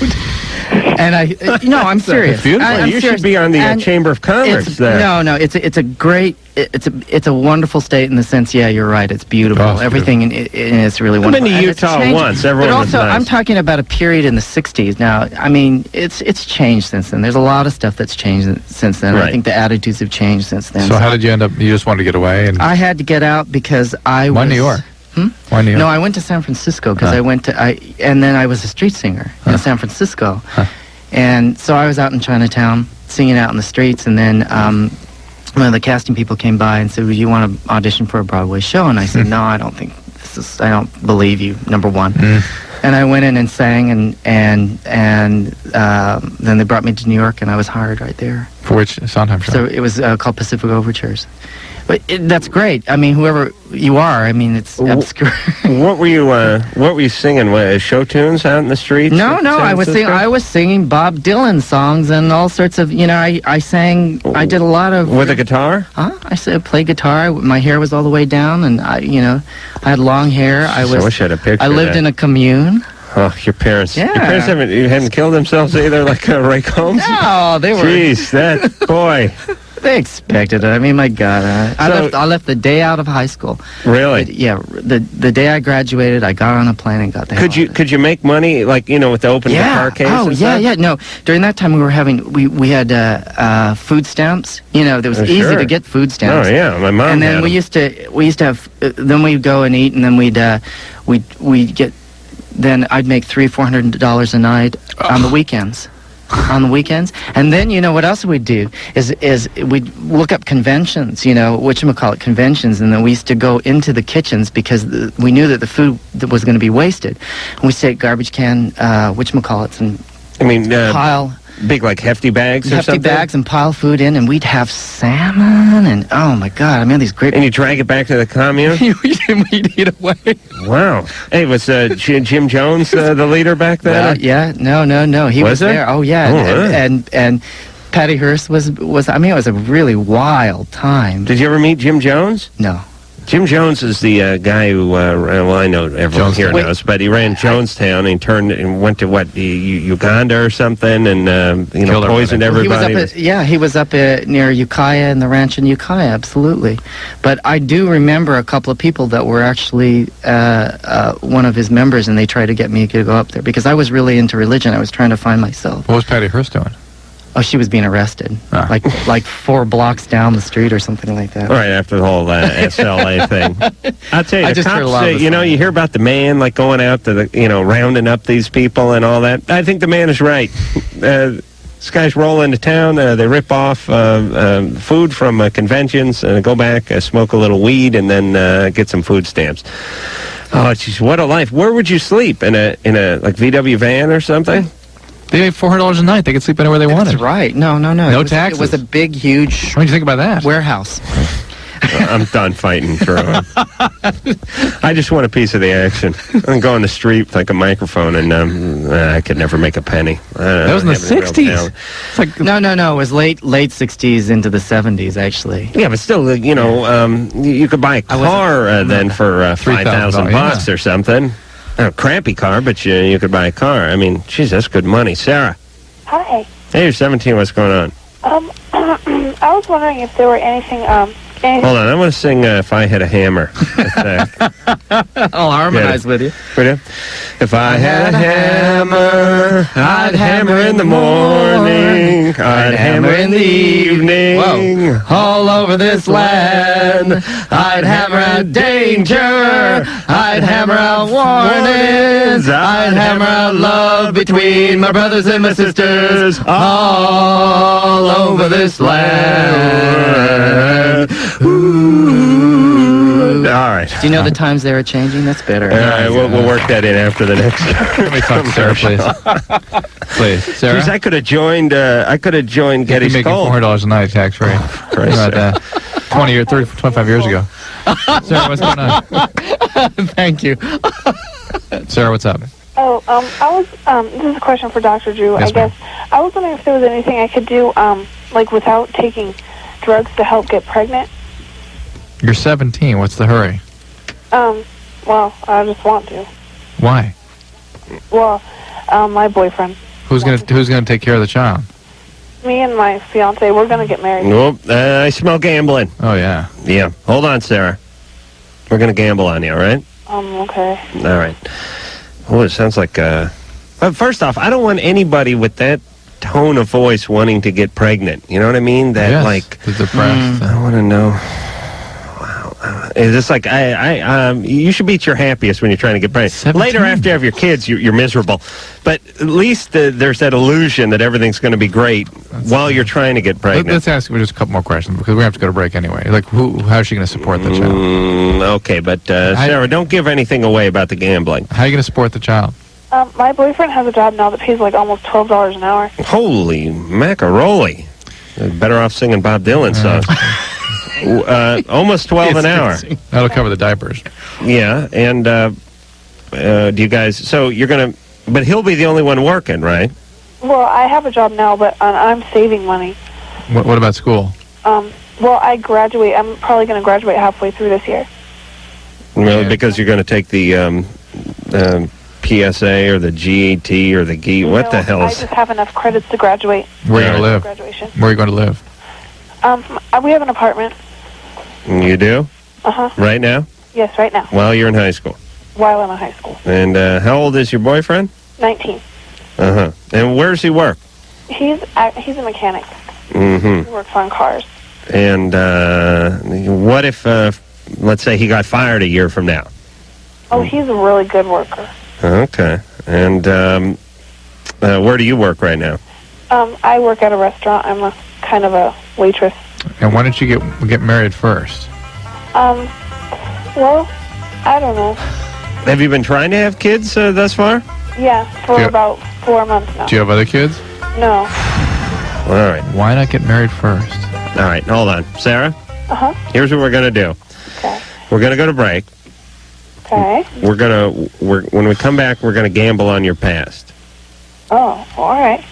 And I'm serious. Beautiful. You should be on the Chamber of Commerce there. No, it's a great, it's a wonderful state in the sense. Yeah, you're right. It's beautiful. Everything in it's really wonderful. I've been to Utah once. Everyone was nice. I'm talking about a period in the '60s. Now, I mean, it's changed since then. There's a lot of stuff that's changed since then. Right. I think the attitudes have changed since then. So how did you end up? You just wanted to get away? And I had to get out because I was... Why New York? Why New York? No, I went to San Francisco because and then I was a street singer in San Francisco. And so I was out in Chinatown singing out in the streets, and then one of the casting people came by and said, "Well, you want to audition for a Broadway show?" And I said, "No, I don't think I don't believe you, number one." And I went in and sang, and then they brought me to New York, and I was hired right there. For which Sondheim show? So it was called Pacific Overtures. But that's great. I mean, whoever you are, I mean, it's obscure. What were you singing? Show tunes out in the streets? No, I was singing Bob Dylan songs and all sorts of. I sang. I did a lot of with a guitar. I played guitar. My hair was all the way down, and I had long hair. I wish I had a picture. I lived in a commune. Oh, your parents! Yeah. Your parents hadn't killed themselves either, like Ray Combs. No, they were. Jeez, that boy. They expected it. I mean, my God, I left the day out of high school. Really? The day I graduated, I got on a plane and got there. Could you make money with the open guitar case? Oh, yeah. No, during that time we had food stamps. It was easy to get food stamps. Oh yeah, my mom. And then we used to have. Then we'd go and eat, and then we'd get. Then I'd make $300-400 a night on the weekends. on the weekends. And then, you know, what else we'd do is we'd look up conventions, you know, whatchamacallit conventions, and then we used to go into the kitchens because we knew that the food that was going to be wasted. And we'd take garbage can, whatchamacallits, and pile... Big, like, hefty bags or something? Hefty bags and pile food in, and we'd have salmon, and oh my God, I mean, these great... And you drag it back to the commune? We'd eat away. Wow. Hey, was Jim Jones the leader back then? Well, yeah, no, he was there. Oh, yeah, and Patty Hearst was, I mean, it was a really wild time. Did you ever meet Jim Jones? No. Jim Jones is the guy who, well, I know everyone here knows, but he ran Jonestown and he turned and went to, what, Uganda or something, and, poisoned everybody. He was up near Ukiah and the ranch in Ukiah, absolutely. But I do remember a couple of people that were actually one of his members, and they tried to get me to go up there, because I was really into religion. I was trying to find myself. What was Patty Hearst doing? Oh, she was being arrested, like 4 blocks down the street or something like that. Right after the whole SLA thing. I'll tell you, I just heard a lot of you hear about the man like going out to rounding up these people and all that. I think the man is right. This guys roll into town, they rip off food from conventions, go back, smoke a little weed, and then get some food stamps. Oh, geez, what a life! Where would you sleep in a like VW van or something? They made $400 a night. They could sleep anywhere they wanted. That's right. No. No taxes. It was a big, huge... What do you think about that? Warehouse. I'm done fighting through it. I just want a piece of the action. I'm going the street with like a microphone, and I could never make a penny. That was in the 60s. It's like, no. It was late 60s into the 70s, actually. Yeah, but still, you could buy a car then for $5,000 or something. A crappy car, but you could buy a car. I mean, geez, that's good money. Sarah. Hi. Hey, you're 17. What's going on? I was wondering if there were anything, Hold on, I want to sing If I Had a Hammer. I'll harmonize with you. Ready? If I had a hammer, I'd hammer in the morning, I'd hammer in the evening, Whoa. all over this land. I'd hammer out danger, I'd hammer out warnings, I'd hammer out love between my brothers and my sisters, all over this land. Ooh. All right. Do you know the times they are changing? That's better. All right, we'll work that in after the next. Let me talk to Sarah, please. Please, Sarah. Jeez, I could have joined. Getty's making $400 a night tax free. Christ, about 25 years ago. Sarah, what's going on? Thank you. Sarah, what's up? Oh, I was, this is a question for Dr. Drew, Yes, I guess. I was wondering if there was anything I could do, like without taking drugs to help get pregnant. You're 17. What's the hurry? Well, I just want to. Why? Well, my boyfriend. Who's gonna take care of the child? Me and my fiance, we're gonna get married. Nope. I smell gambling. Oh yeah. Yeah. Hold on, Sarah. We're gonna gamble on you, all right? Okay. All right. Oh, it sounds like. First off, I don't want anybody with that tone of voice wanting to get pregnant. You know what I mean? That Yes, the depressed. I want to know. Is this like you should be at your happiest when you're trying to get pregnant. 17. Later, after you have your kids, you're miserable. But at least there's that illusion that everything's going to be great while you're trying to get pregnant. Let's ask just a couple more questions because we have to go to break anyway. Like, how's she going to support the child? Okay, but Sarah, don't give anything away about the gambling. How are you going to support the child? My boyfriend has a job now that pays like almost $12 an hour. Holy macaroni! Better off singing Bob Dylan songs. Almost 12 an hour. That'll cover the diapers. Yeah, and do you guys? So you're gonna, but he'll be the only one working, right? Well, I have a job now, but I'm saving money. What about school? Well, I graduate. I'm probably going to graduate halfway through this year. Well, because you're going to take the PSA or the GET or the GE. What the hell I is? just have enough credits to graduate. Where are you going to live? Graduation. Where are you going to live? We have an apartment. You do? Uh-huh. Right now? Yes, right now. While you're in high school. While I'm in high school. And how old is your boyfriend? 19. Uh-huh. And where does he work? He's a mechanic. Mm-hmm. He works on cars. And what if, let's say, he got fired a year from now? Oh, he's a really good worker. Okay. And where do you work right now? I work at a restaurant. I'm a kind of a waitress. And why don't you get married first? Well, I don't know. Have you been trying to have kids thus far? Yeah, for about 4 months now. Do you have other kids? No. All right. Why not get married first? All right, hold on. Sarah? Uh-huh. Here's what we're going to do. Okay. We're going to go to break. Okay. When we come back, we're going to gamble on your past. Oh, all right.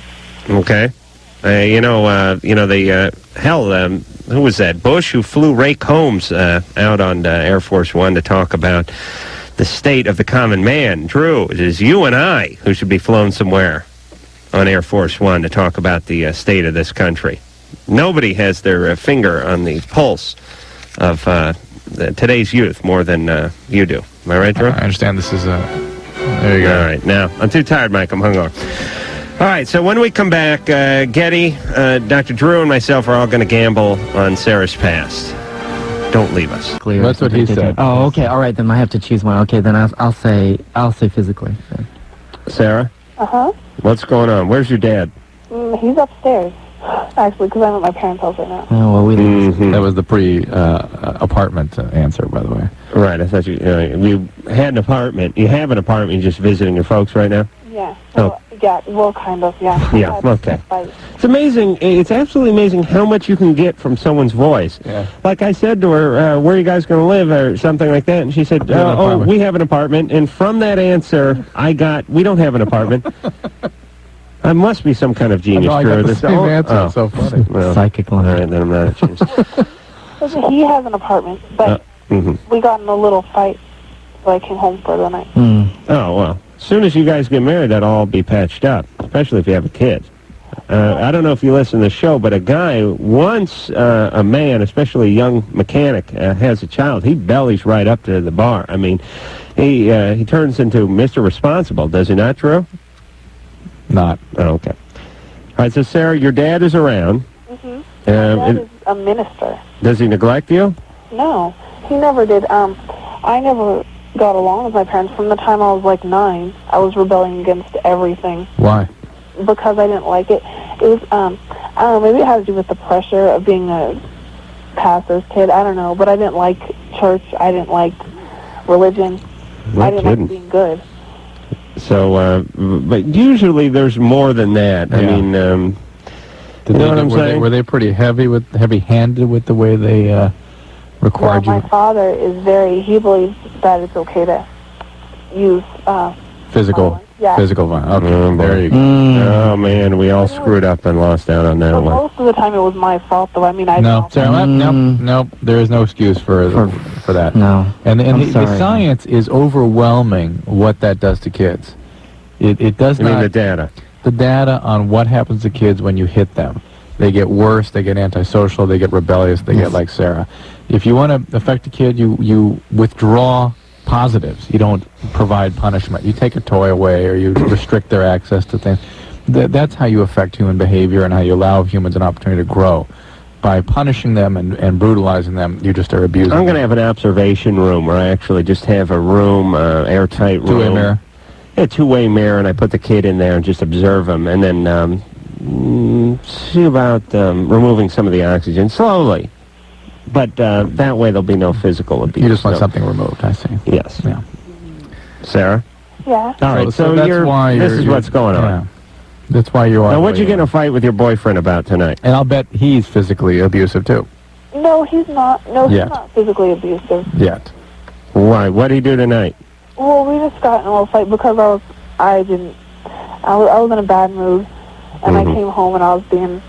Okay? Who was that? Bush, who flew Ray Combs out on Air Force One to talk about the state of the common man. Drew, it is you and I who should be flown somewhere on Air Force One to talk about the state of this country. Nobody has their finger on the pulse of today's youth more than you do. Am I right, Drew? I understand this is there you go. All right, now, I'm too tired, Mike. I'm hungover. All right, so when we come back, Getty, Dr. Drew, and myself are all going to gamble on Sarah's past. Don't leave us. Clear. That's what he said. Oh, okay. All right, then I have to choose one. Okay, then I'll say physically. Then. Sarah, Uh-huh. what's going on? Where's your dad? He's upstairs, actually, because I'm at my parents' house right now. Oh, well, That was the pre-apartment answer, by the way. Right, I thought you had an apartment. You have an apartment. You're just visiting your folks right now? Yeah. So, yeah, well, kind of, yeah. Yeah, okay. It's amazing. It's absolutely amazing how much you can get from someone's voice. Yeah. Like I said to her, where are you guys going to live or something like that? And she said, we have an apartment. And from that answer, we don't have an apartment. I must be some kind of genius. No, I got the same answer. It's so funny. Well, psychic line. All right, then I'm not a genius. He has an apartment, but we got in a little fight, so I came home for the night. Oh, well. As soon as you guys get married, that'll all be patched up, especially if you have a kid. I don't know if you listen to the show, but a guy, once a man, especially a young mechanic, has a child, he bellies right up to the bar. I mean, he turns into Mr. Responsible, does he not, Drew? Not. Oh, okay. All right, so Sarah, your dad is around. My dad is a minister. Does he neglect you? No, he never did. I never got along with my parents from the time I was like 9. I was rebelling against everything. Why? Because I didn't like it. It was, I don't know, maybe it had to do with the pressure of being a pastor's kid. I don't know, but I didn't like church. I didn't like religion. I didn't like being good. So, but usually there's more than that. Yeah. I mean, you know what I'm saying? Were they pretty heavy-handed with the way they required my father is he believes that it's okay to use physical violence. Yeah. physical violence. Okay, there you go. Oh man, we all screwed up and lost out on that one. Most of the time it was my fault, though. I mean, Nope. There is no excuse for that. No. And the science is overwhelming what that does to kids. It does not. You mean the data? The data on what happens to kids when you hit them. They get worse, they get antisocial, they get rebellious, they get like Sarah. If you want to affect a kid, you withdraw positives. You don't provide punishment. You take a toy away or you restrict their access to things. That's how you affect human behavior and how you allow humans an opportunity to grow. By punishing them and brutalizing them, you just are abusing them. I'm going to have an observation room where I actually just have a room, airtight room. Two-way mirror? Yeah, two-way mirror, and I put the kid in there and just observe him, and then see about removing some of the oxygen slowly. But that way there'll be no physical abuse. You just want something removed, I see. Yes. Yeah. Sarah? Yeah. All right, so that's why this is what's going on. Yeah. That's why you are. Now, what'd you get in a fight with your boyfriend about tonight? And I'll bet he's physically abusive, too. No, he's not. No, he's not physically abusive. Yet. Why? What'd he do tonight? Well, we just got in a little fight because I was in a bad mood, and I came home and I was being,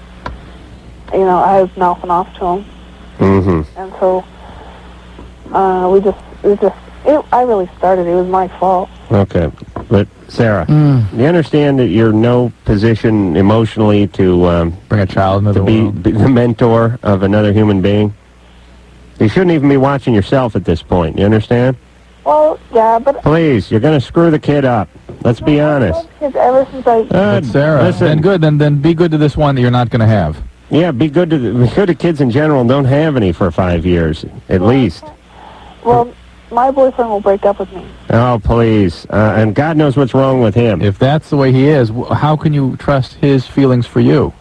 I was mouthing off to him. And so, I really started. It was my fault. Okay. But, Sarah, you understand that you're no position emotionally to bring a child into the world? Be the mentor of another human being? You shouldn't even be watching yourself at this point. You understand? Well, yeah, but... Please, you're going to screw the kid up. Let's be honest. Ever since Sarah, listen. Then be good to this one that you're not going to have. Yeah, be good to kids in general. Don't have any for 5 years, at least. Well, my boyfriend will break up with me. Oh, please. And God knows what's wrong with him. If that's the way he is, how can you trust his feelings for you?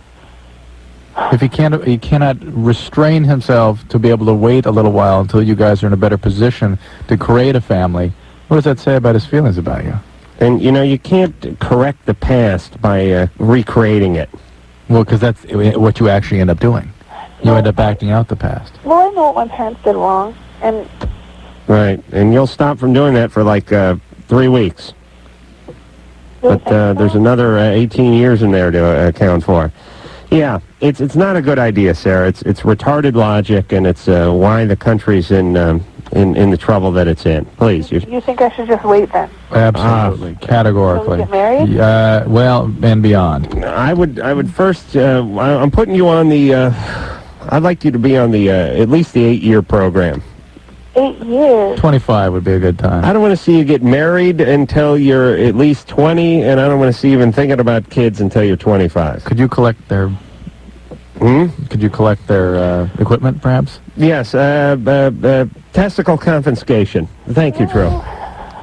If he cannot restrain himself to be able to wait a little while until you guys are in a better position to create a family, what does that say about his feelings about you? And, you know, you can't correct the past by recreating it. Well, because that's what you actually end up doing. You end up acting out the past. Well, I know what my parents did wrong, and... Right, and you'll stop from doing that for like 3 weeks. But there's another 18 years in there to account for. Yeah, it's not a good idea, Sarah. It's retarded logic, and it's why the country's in the trouble that it's in. Please. You think I should just wait then? Absolutely, categorically. Shall we get married? Well, and beyond. I would first. I'm putting you on the. I'd like you to be on the at least the 8-year program. 8 years. 25 would be a good time. I don't want to see you get married until you're at least 20, and I don't want to see you even thinking about kids until you're 25. Could you collect their... Could you collect their equipment, perhaps? Yes, testicle confiscation. Thank you, Drew.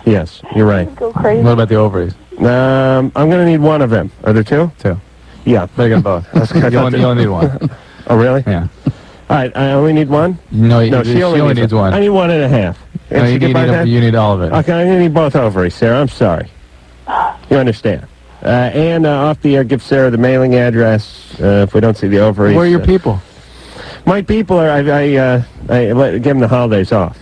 Yes, you're right. Go crazy. What about the ovaries? I'm going to need one of them. Are there two? Two. Yeah. Better get both. You only need one. Oh, really? Yeah. All right, I only need one? No, she only needs one. I need 1.5. No, you need all of it. Okay, I need both ovaries, Sarah. I'm sorry. You understand? And off the air, give Sarah the mailing address if we don't see the ovaries. Where are your people? My people are. I give them the holidays off.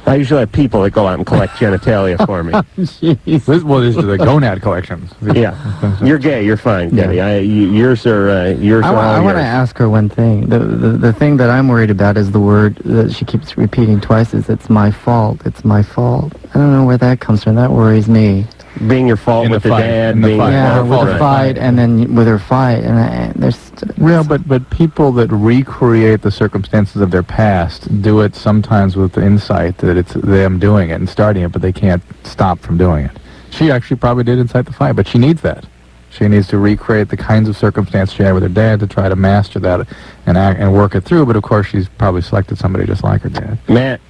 I usually have people that go out and collect genitalia for me. These are the gonad collections. Yeah, you're gay. You're fine, Getty. Yours are yours. I want to ask her one thing. The thing that I'm worried about is the word that she keeps repeating twice. Is it's my fault. It's my fault. I don't know where that comes from. That worries me. Being your fault with the dad. With her fight, and then with her fight, and there's. Well, but people that recreate the circumstances of their past do it sometimes with the insight that it's them doing it and starting it, but they can't stop from doing it. She actually probably did incite the fight, but she needs that. She needs to recreate the kinds of circumstances she had with her dad to try to master that and work it through. But of course, she's probably selected somebody just like her dad. Matt.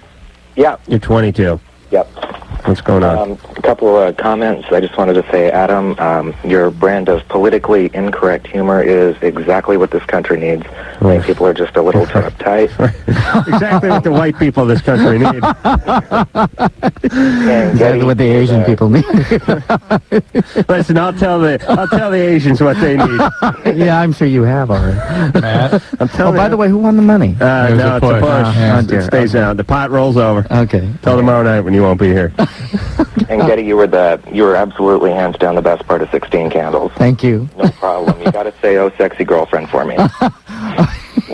Yeah. You're 22. Yep. What's going on? A couple of comments. I just wanted to say, Adam, your brand of politically incorrect humor is exactly what this country needs. I think people are just a little too uptight. Exactly what the white people of this country need. Exactly what the Asian people need. Listen, I'll tell the Asians what they need. Yeah, I'm sure you have already. Matt? By the way, who won the money? No, it's a push. It stays out. The pot rolls over. Okay. Till tomorrow night when you won't be here. And Getty, you were absolutely hands down the best part of 16 Candles. Thank you. No problem. You got to say, "Oh, sexy girlfriend" for me.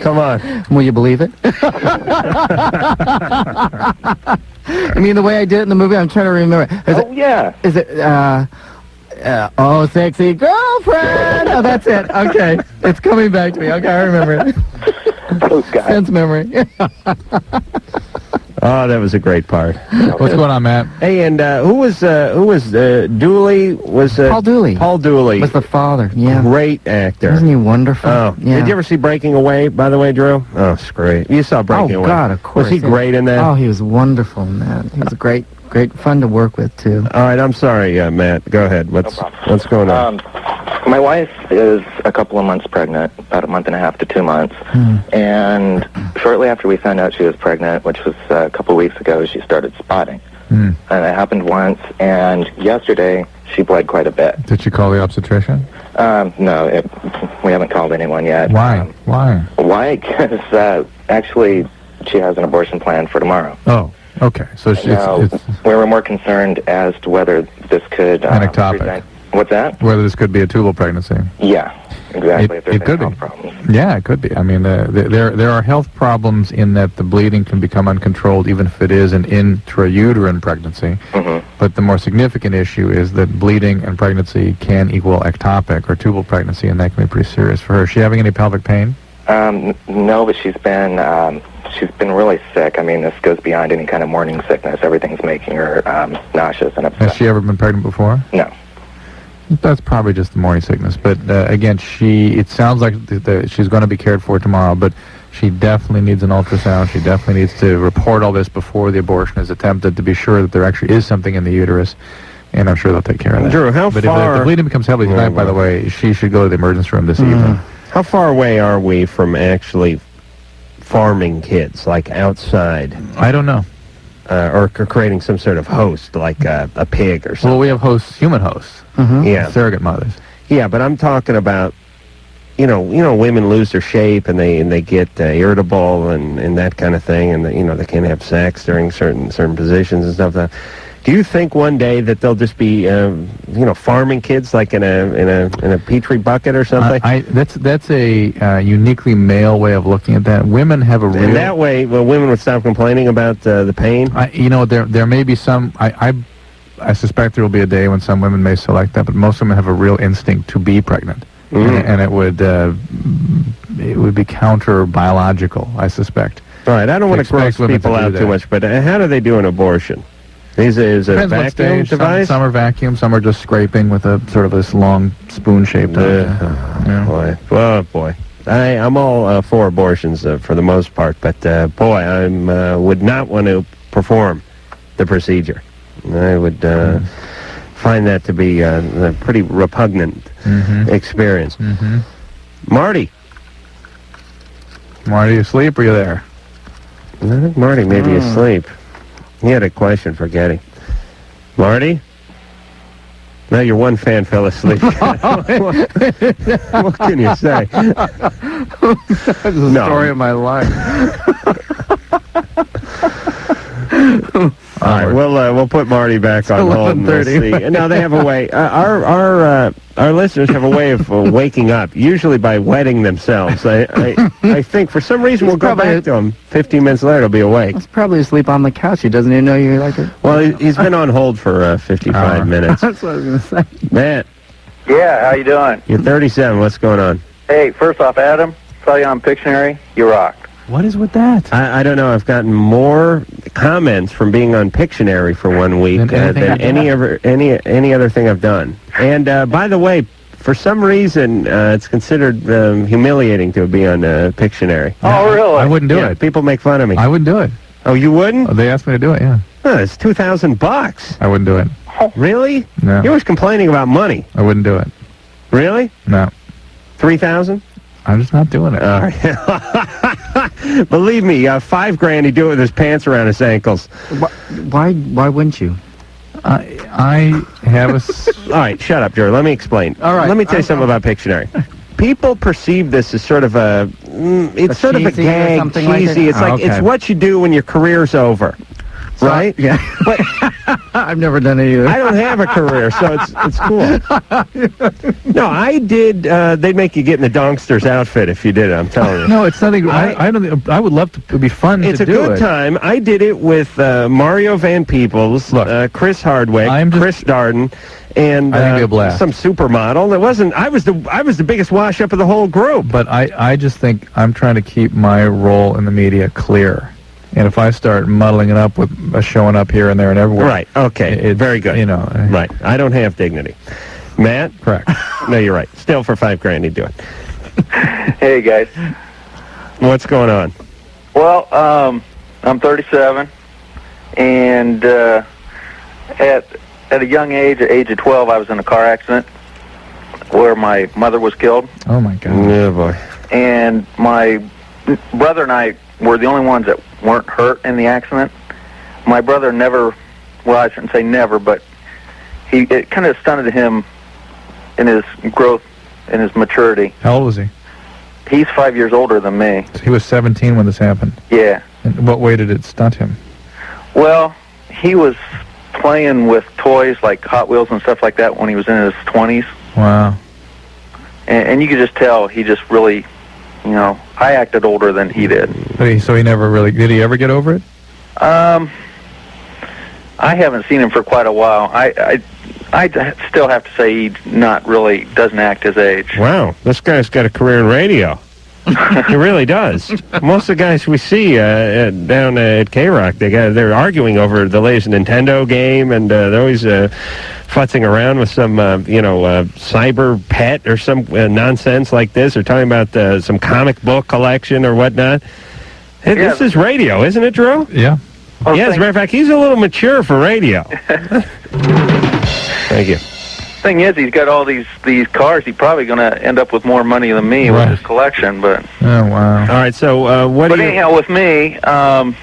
Come on. Will you believe it? I mean, the way I did it in the movie, I'm trying to remember. Yeah. Is it, oh, sexy girlfriend? Oh, that's it. Okay. It's coming back to me. Okay, I remember it. Oh, God. Sense memory. Oh, that was a great part. What's going on, Matt? Hey, and who was Dooley? Paul Dooley. Paul Dooley Was the father, yeah. Great actor. Isn't he wonderful? Oh, yeah. Did you ever see Breaking Away, by the way, Drew? Oh, it's great. You saw Breaking Away. Oh, God, of course. Was he great in that? Oh, he was wonderful in that. He was great fun to work with, too. All right, I'm sorry, Matt. Go ahead. What's going on? My wife is a couple of months pregnant, about a month and a half to 2 months. And shortly after we found out she was pregnant, which was a couple of weeks ago, she started spotting. And it happened once, and yesterday she bled quite a bit. Did you call the obstetrician? No, we haven't called anyone yet. Why? Why? Why? Because actually she has an abortion planned for tomorrow. Oh, okay. So we were more concerned as to whether this could an ectopic. What's that? Whether this could be a tubal pregnancy. Yeah, exactly. It could be. Yeah, it could be. I mean, there are health problems in that the bleeding can become uncontrolled even if it is an intrauterine pregnancy. But the more significant issue is that bleeding and pregnancy can equal ectopic or tubal pregnancy, and that can be pretty serious for her. Is she having any pelvic pain? No, but she's been really sick. I mean, this goes beyond any kind of morning sickness. Everything's making her nauseous and upset. Has she ever been pregnant before? No. That's probably just the morning sickness. But again, it sounds like she's going to be cared for tomorrow, but She definitely needs an ultrasound. She definitely needs to report all this before the abortion is attempted to be sure that there actually is something in the uterus. And I'm sure they'll take care of that. Drew, how but far... if the bleeding becomes heavily tonight, by the way, she should go to the emergency room this evening. How far away are we from actually farming kids, like outside? I don't know. Or creating some sort of host, like a pig or something. Well, we have hosts, human hosts. Yeah. Surrogate mothers. Yeah, but I'm talking about, you know, women lose their shape and they get irritable and that kind of thing, and they can't have sex during certain positions and stuff. Do you think one day that they'll just be, farming kids like in a petri bucket or something? That's a uniquely male way of looking at that. Women have a real... And that way, women would stop complaining about the pain? There may be some... I suspect there will be a day when some women may select that, but most women have a real instinct to be pregnant. And it would be counter-biological, I suspect. All right, I don't want to gross people out too much, but how do they do an abortion? Is it a vacuum device? Some are vacuum, some are just scraping with a sort of this long spoon-shaped... Boy. Oh, boy. I'm all for abortions for the most part, but, boy, I would not want to perform the procedure. I would find that to be a pretty repugnant experience. Marty, you asleep or are you there? I think Marty may be asleep. He had a question for Getty. Marty? No, your one fan fell asleep. What can you say? That's the story of my life. All right, we'll put Marty back on hold. And we'll see. No, they have a way. Our listeners have a way of waking up, usually by wetting themselves. I think for some reason we'll go back to him. 15 minutes later, he'll be awake. He's probably asleep on the couch. He doesn't even know you're like it. Well, he's been on hold for 55 minutes. That's what I was going to say. Matt. Yeah, how you doing? You're 37. What's going on? Hey, first off, Adam, saw you on Pictionary. You rock. What is with that? I don't know. I've gotten more comments from being on Pictionary for 1 week than any other thing I've done. And by the way, for some reason, it's considered humiliating to be on Pictionary. Oh, really? I wouldn't do it. People make fun of me. I wouldn't do it. Oh, you wouldn't? Oh, they asked me to do it, yeah. It's $2,000. I wouldn't do it. Really? No. You're always complaining about money. I wouldn't do it. Really? No. 3,000? I'm just not doing it. All right. Believe me, $5,000 he'd do it with his pants around his ankles. Why wouldn't you? I have a... All right, shut up, Jerry. Let me explain. All right. Let me tell you something about Pictionary. People perceive this as sort of a gag, something cheesy. Like it's what you do when your career's over. Right? Yeah. But I've never done it either. I don't have a career, so it's cool. No, I did. They'd make you get in the Donkster's outfit if you did it. I'm telling you. No, it's nothing. I don't. I would love to. It would be fun to do it. It's a good time. I did it with Mario Van Peebles, Chris Hardwick, Chris Darden, and some supermodel. It wasn't. I was the biggest wash up of the whole group. But I just think I'm trying to keep my role in the media clear. And if I start muddling it up with showing up here and there and everywhere... Right, okay, very good. Right, I don't have dignity. Matt? Correct. No, you're right. Still for $5,000 he'd do it. Hey, guys. What's going on? Well, I'm 37, and at a young age, at age of 12, I was in a car accident where my mother was killed. Oh, my God. Yeah, boy. And my brother and I were the only ones that weren't hurt in the accident. My brother never, well, I shouldn't say never, but it kind of stunted him in his growth, in his maturity. How old was he? He's 5 years older than me. So he was 17 when this happened? Yeah. And what way did it stunt him? Well, he was playing with toys like Hot Wheels and stuff like that when he was in his 20s. Wow. And you could just tell he just really... I acted older than he did. So he never really... Did he ever get over it? I haven't seen him for quite a while. I still have to say he doesn't act his age. Wow, this guy's got a career in radio. It really does. Most of the guys we see down at K-Rock, they're arguing over the latest Nintendo game, and they're always futzing around with some, cyber pet or some nonsense like this, or talking about some comic book collection or whatnot. Hey, this is radio, isn't it, Drew? Yeah. Oh, yeah, as a matter of fact, he's a little mature for radio. Thank you. Thing is, he's got all these cars. He's probably going to end up with more money than me with his collection. But oh wow! All right, so what? But anyhow, with me, all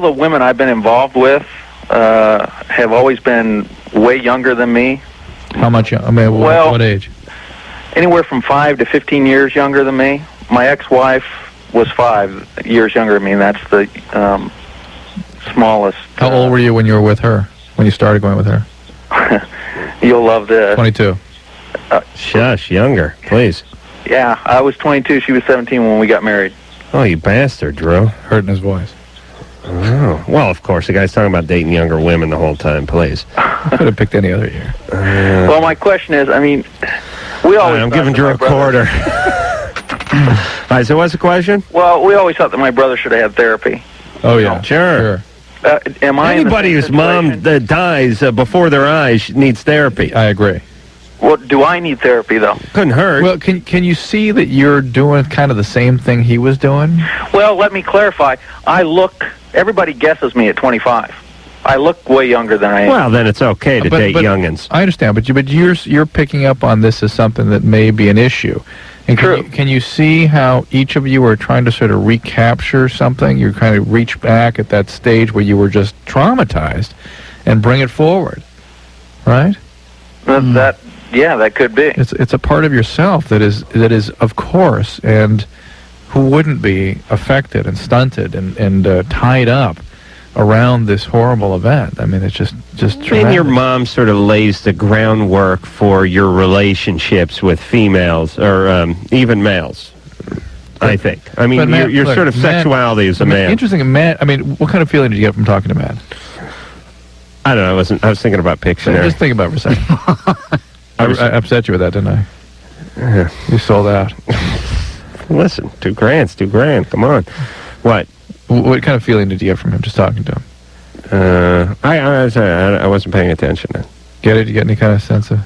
the women I've been involved with have always been way younger than me. How much? I mean, what age? Anywhere from 5 to 15 years younger than me. My ex-wife was 5 years younger than me, and that's the smallest. How old were you when you were with her? When you started going with her? You'll love this. 22. Shush, younger, please. Yeah, I was 22. She was 17 when we got married. Oh, you bastard, Drew. Hurting his voice. Oh, well, of course, the guy's talking about dating younger women the whole time, please. I could have picked any other year. Well, my question is, I mean, we always... I'm giving Drew a quarter. All right, so what's the question? Well, we always thought that my brother should have had therapy. Oh, yeah. Sure. Am I Anybody whose mom dies before their eyes needs therapy. I agree. Well, do I need therapy, though? Couldn't hurt. Well, can you see that you're doing kind of the same thing he was doing? Well, let me clarify. Everybody guesses me at 25. I look way younger than I am. Well, then it's okay to date youngins. I understand, but you're picking up on this as something that may be an issue. And can you see how each of you are trying to sort of recapture something? You're kind of reach back at that stage where you were just traumatized and bring it forward, right? That could be. It's a part of yourself that is of course, and who wouldn't be affected and stunted and tied up around this horrible event. I mean, it's just tremendous. And your mom sort of lays the groundwork for your relationships with females or even males, I think. I mean, your sort of sexuality as a man. Interesting. I mean, what kind of feeling did you get from talking to Matt? I don't know. I was thinking about Pictionary. Just think about it for a second. I upset you with that, didn't I? Yeah. You sold out. Listen, $2,000's $2,000. Come on. What? What kind of feeling did you get from him just talking to him? I wasn't paying attention then. Get it? You get any kind of sense of...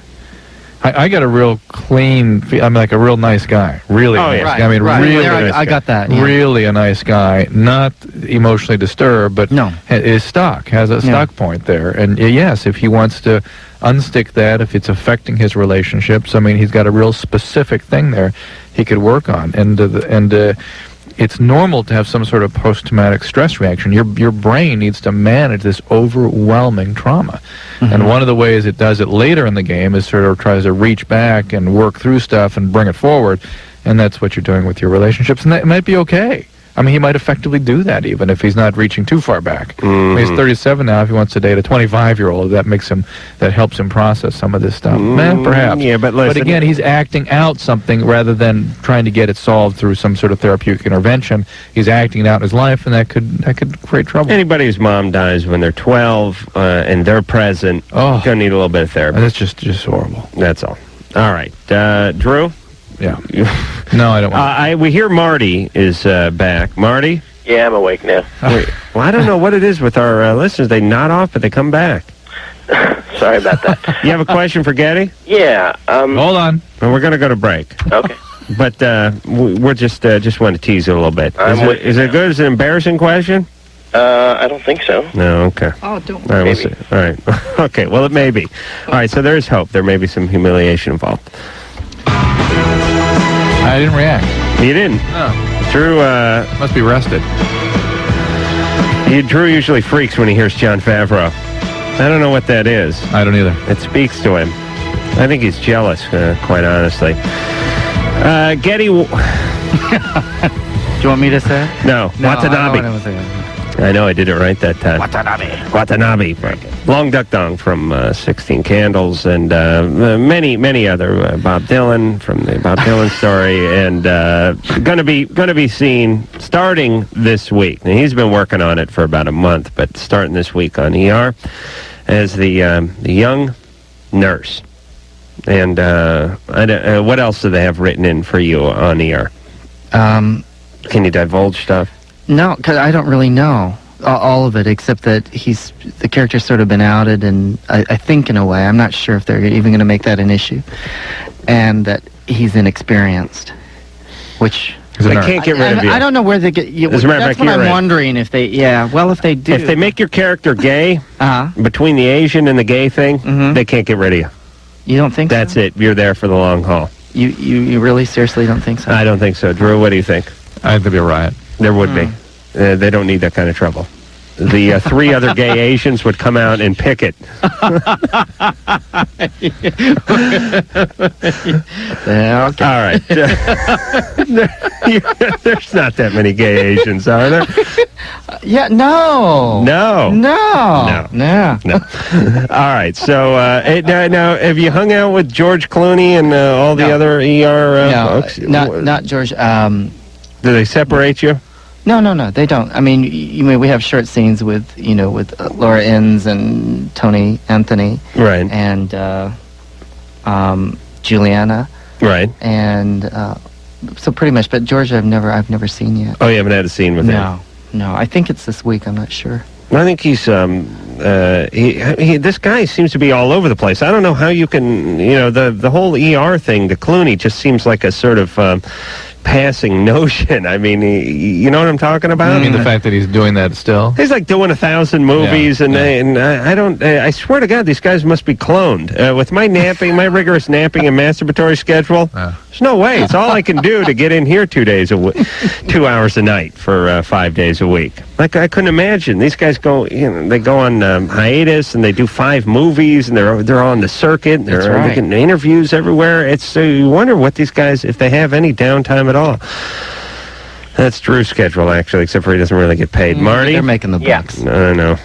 I got a real clean... I'm like a real nice guy. Really nice guy. I mean, really nice guy. I got that. Yeah. Really a nice guy. Not emotionally disturbed, but is stuck. Has a stuck point there. And yes, if he wants to unstick that, if it's affecting his relationships, I mean, he's got a real specific thing there he could work on. And it's normal to have some sort of post-traumatic stress reaction. Your brain needs to manage this overwhelming trauma. Mm-hmm. And one of the ways it does it later in the game is sort of tries to reach back and work through stuff and bring it forward. And that's what you're doing with your relationships. And that might be okay. I mean, he might effectively do that even if he's not reaching too far back. Mm-hmm. I mean, he's 37 now. If he wants to date a 25-year-old, that helps him process some of this stuff. Perhaps. Yeah, but listen. But again, he's acting out something rather than trying to get it solved through some sort of therapeutic intervention. He's acting out in his life, and that could create trouble. Anybody whose mom dies when they're 12 and they're present, gonna need a little bit of therapy. That's just horrible. That's all. All right, Drew. Yeah. No, I don't want we hear Marty is back. Marty? Yeah, I'm awake now. Well, I don't know what it is with our listeners. They nod off, but they come back. Sorry about that. You have a question for Getty? Yeah. Hold on. Well, we're going to go to break. Okay. But we're just want to tease it a little bit. Is it good? Is it an embarrassing question? I don't think so. No, okay. Oh, don't. All right, we'll see. All right. Okay, well, it may be. All right, so there is hope. There may be some humiliation involved. I didn't react. You didn't? No. Drew, must be rested. Drew usually freaks when he hears Jon Favreau. I don't know what that is. I don't either. It speaks to him. I think he's jealous, quite honestly. Getty... Do you want me to say? No, Watanabe. I know I did it right that time. Watanabe. Long Duck Dong from 16 Candles and many other Bob Dylan from the Bob Dylan story, and gonna be seen starting this week. And he's been working on it for about a month, but starting this week on ER as the young nurse And what else do they have written in for you on ER? Can you divulge stuff? No, because I don't really know all of it, except that the character's sort of been outed, and I think in a way, I'm not sure if they're even going to make that an issue, and that he's inexperienced, which... They can't get rid of you. I don't know where they get... As a matter of that's fact, what I'm you're wondering if they... Yeah, well, if they do... If they make your character gay, between the Asian and the gay thing, they can't get rid of you. You don't think That's it. You're there for the long haul. You really seriously don't think so? I don't think so. Drew, what do you think? I think there'd be a riot. There would be. They don't need that kind of trouble. The 3 other gay Asians would come out and picket. Yeah, okay. All right. There's not that many gay Asians, are there? Yeah, no. No. No. No. All right. So, now, have you hung out with George Clooney and all the other ER folks? Not George. Do they separate you? No, they don't. I mean, we have short scenes with Laura Innes and Tony Anthony, right, and Juliana, right, and so pretty much. But George, I've never seen yet. Oh, you haven't had a scene with him? No. I think it's this week. I'm not sure. I think he's this guy seems to be all over the place. I don't know how you can, the whole ER thing to Clooney just seems like a sort of passing notion. I mean, you know what I'm talking about? I mean, the fact that he's doing that still? He's like doing 1,000 movies, and I don't. I swear to God, these guys must be cloned. With my rigorous napping and masturbatory schedule, there's no way. It's all I can do to get in here 2 hours a night for 5 days a week. Like I couldn't imagine. These guys go, they go on hiatus and they do 5 movies, and they're on the circuit. And they're getting interviews everywhere. It's you wonder what these guys, if they have any downtime at all. That's Drew's schedule, actually, except for he doesn't really get paid. Marty? They're making the bucks. No.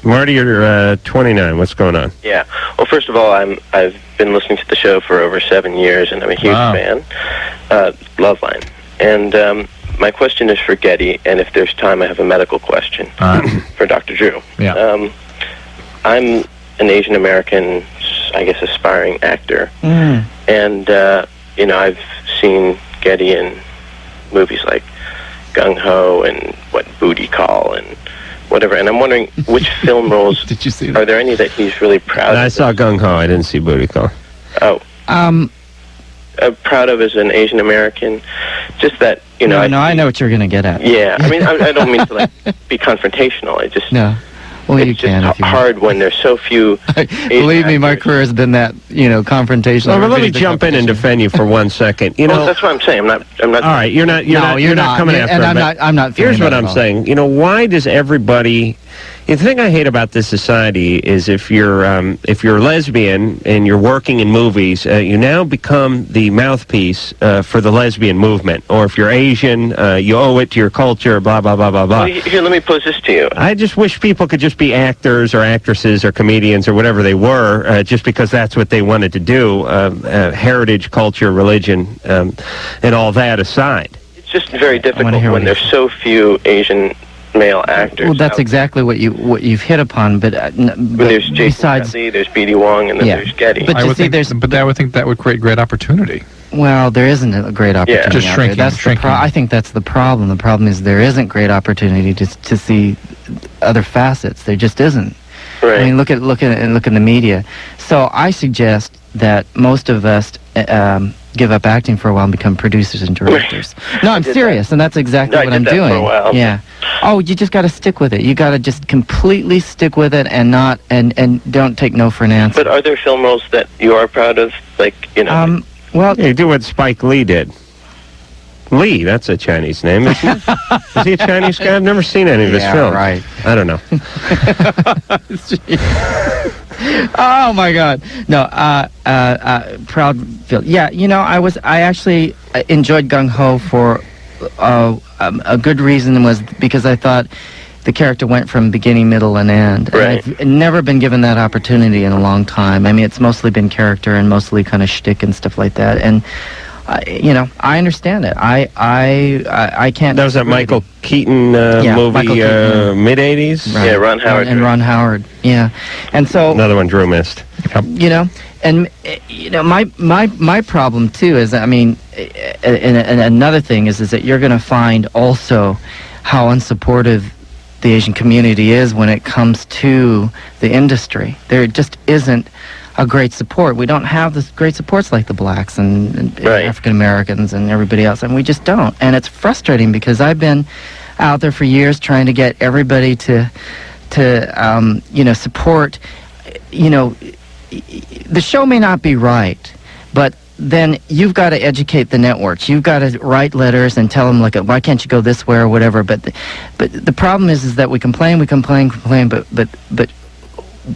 Marty, you're 29. What's going on? Yeah. Well, first of all, I've been listening to the show for over 7 years, and I'm a huge fan. Loveline. And my question is for Getty, and if there's time, I have a medical question for Dr. Drew. Yeah. I'm an Asian American, I guess, aspiring actor, and I've seen Getty in movies like Gung Ho and Booty Call and whatever, and I'm wondering which film roles did you see that? Are there any that he's really proud of? I saw Gung Ho. I didn't see Booty Call. Oh. Proud of as an Asian American, just that I know what you're gonna get at. Yeah, I mean, I don't mean to be confrontational. I just Well, it's just hard when there's so few. Believe me, my career has been that confrontational. Well, let me jump in and defend you for 1 second. That's what I'm saying. I'm not. All right, you're not coming after and him. I'm not. Here's what I'm saying. Why does everybody? The thing I hate about this society is if you're lesbian and you're working in movies, you now become the mouthpiece for the lesbian movement. Or if you're Asian, you owe it to your culture. Blah blah blah blah blah. Well, here, let me pose this to you. I just wish people could just be actors or actresses or comedians or whatever they were, just because that's what they wanted to do. Heritage, culture, religion, and all that aside. It's just very difficult when there's so few Asian male actors. Well, that's exactly what you've hit upon. But there's Jason Kelly, there's B.D. Wong, and then there's Getty. But I would think that would create great opportunity. Well, there isn't a great opportunity. Just shrinking. I think that's the problem. The problem is there isn't great opportunity to see other facets. There just isn't. Right. I mean, look at the media. So I suggest that most of us give up acting for a while and become producers and directors. No, I'm serious, and that's exactly what I'm doing. For a while. Yeah. Oh, you just got to stick with it. You got to just completely stick with it and not and don't take no for an answer. But are there film roles that you are proud of? Well, you do what Spike Lee did. Lee, that's a Chinese name, isn't it? Is he a Chinese guy? I've never seen any of his films. Right. I don't know. Oh my God! No, proud Phil. Yeah, I actually enjoyed Gung Ho for a good reason, was because I thought the character went from beginning, middle, and end. Right. And I've never been given that opportunity in a long time. I mean, it's mostly been character and mostly kind of shtick and stuff like that. And I understand it. I can't. That was that Michael Keaton movie, Michael Keaton, mid '80s. Yeah, Ron Howard. And Ron Howard. Yeah, and so another one Drew missed. And my problem too is, I mean, and another thing is that you're going to find also how unsupportive the Asian community is when it comes to the industry. There just isn't a great support. We don't have this great supports like the blacks and African Americans and everybody else, and we just don't. And it's frustrating because I've been out there for years trying to get everybody to support. The show may not be right, but then you've got to educate the networks. You've got to write letters and tell them, like, why can't you go this way or whatever. But the problem is that we complain, but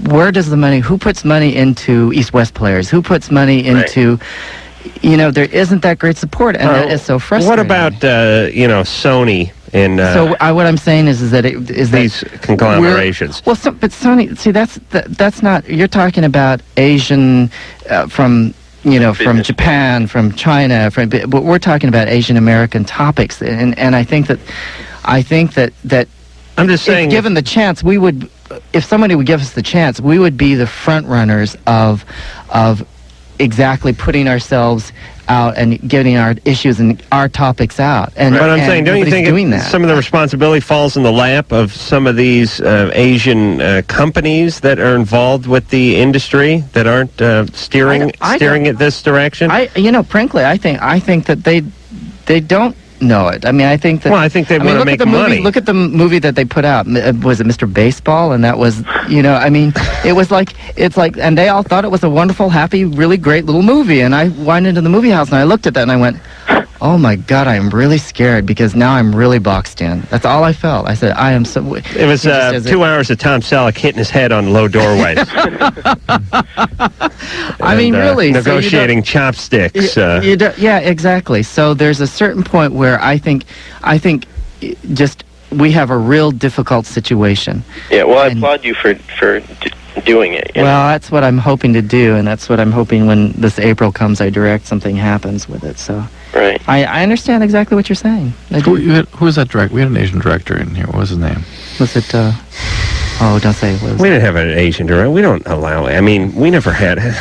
where does the money? Who puts money into East-West players? Who puts money into? There isn't that great support, and that is so frustrating. What about Sony? So what I'm saying is that these conglomerations. But Sony, see, that's not. You're talking about Asian from Japan, from China, but we're talking about Asian American topics, and I think that I'm just saying, if given the chance, we would. If somebody would give us the chance, we would be the front runners of exactly putting ourselves out and getting our issues and our topics out. And but I'm saying, don't you think some of the responsibility falls in the lap of some of these Asian companies that are involved with the industry that aren't steering it this direction? Frankly, I think that they don't know it. I mean, I think that. Well, I think they want to make money. Look at the movie that they put out. Was it Mr. Baseball? And that was, I mean, it's like, and they all thought it was a wonderful, happy, really great little movie. And I went into the movie house and I looked at that and I went, oh my God, I am really scared because now I'm really boxed in. That's all I felt. I said, I am so. It was 2 hours of Tom Selleck hitting his head on low doorways. I mean, really. Negotiating chopsticks. Yeah, exactly. So there's a certain point where I think just we have a real difficult situation. Yeah, well, I applaud you for doing it. Well, that's what I'm hoping to do, and that's what I'm hoping when this April comes, I direct, something happens with it. So right. I understand exactly what you're saying. Who was that director? We had an Asian director in here. What was his name? Was it, don't say it was. We didn't have an Asian director. We don't allow it. I mean, we never had it.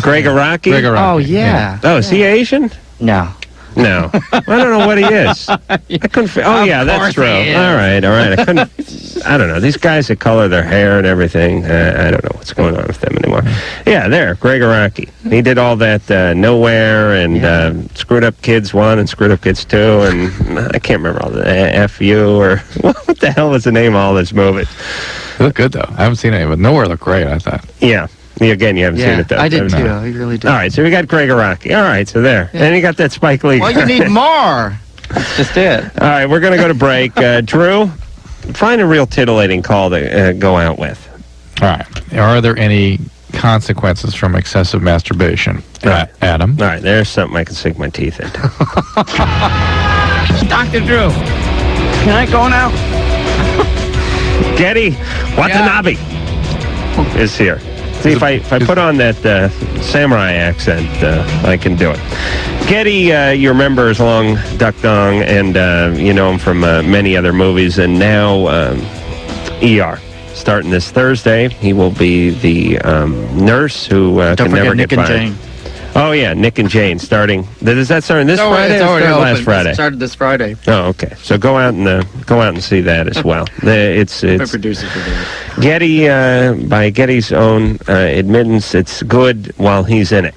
Greg Araki? Greg Araki. Oh, yeah. Oh, is he Asian? No. No. I don't know what he is. I couldn't. That's true. All right. I couldn't. I don't know. These guys that color their hair and everything, I don't know what's going on with them anymore. Yeah, Greg Araki. He did all that Nowhere and Screwed Up Kids 1 and Screwed Up Kids 2, and I can't remember all the F.U. or what the hell was the name of all this movies. They look good, though. I haven't seen any, but Nowhere looked great, I thought. Yeah. Again, you haven't seen it, though. I did, too. I really did. All right, so we got Greg Araki. All right, so there. Yeah. And you got that Spike Lee. Well, you need more. That's just it. All right, we're going to go to break. Drew, find a real titillating call to go out with. All right. Are there any consequences from excessive masturbation? Adam? All right, there's something I can sink my teeth into. Dr. Drew, can I go now? Gedde Watanabe is here. See, if I put on that samurai accent, I can do it. Getty, you remember, is Long Duck Dong, and you know him from many other movies, and now ER. Starting this Thursday, he will be the nurse who can never get Nick fired. And Jane. Oh yeah, Nick and Jane starting. Does that start this Friday? It's already open. Last Friday. It started this Friday. Oh, okay. So go out and see that as well. It's my producer for that. Getty, by Getty's own admittance, it's good while he's in it,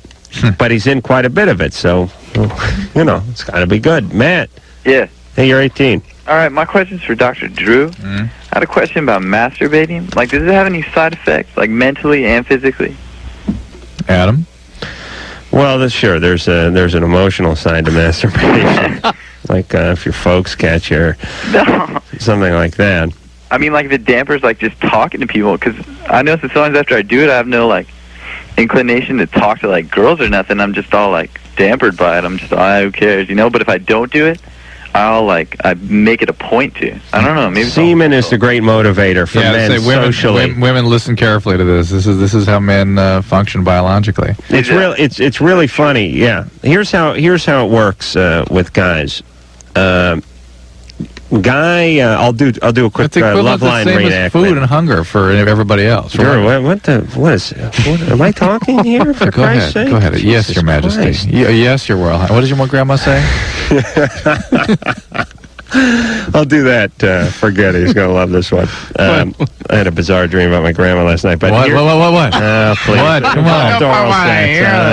but he's in quite a bit of it. So it's got to be good. Matt. Yeah. Hey, you're 18. All right, my question's for Dr. Drew. I had a question about masturbating. Like, does it have any side effects, like mentally and physically? Adam? Well, sure. There's an emotional side to masturbation, like if your folks catch you or something like that. I mean, like, if it dampers, like, just talking to people, because I notice that sometimes after I do it, I have no, like, inclination to talk to, like, girls or nothing. I'm just all, like, dampered by it. I'm just, who cares, But if I don't do it, I make it a point to. I don't know. Maybe semen is the great motivator for men socially. Women listen carefully to this. This is how men function biologically. It's really funny. Yeah. Here's how it works with guys. I'll do a quick Loveline reenactment. Food and hunger for everybody else. Sure. What am I talking here? For Christ's sake? Go ahead. Yes, Your Majesty. Yes, Your Royal Highness. What does your grandma say? I'll do that for Getty. He's going to love this one. I had a bizarre dream about my grandma last night. But what? Please. What? Come on. I don't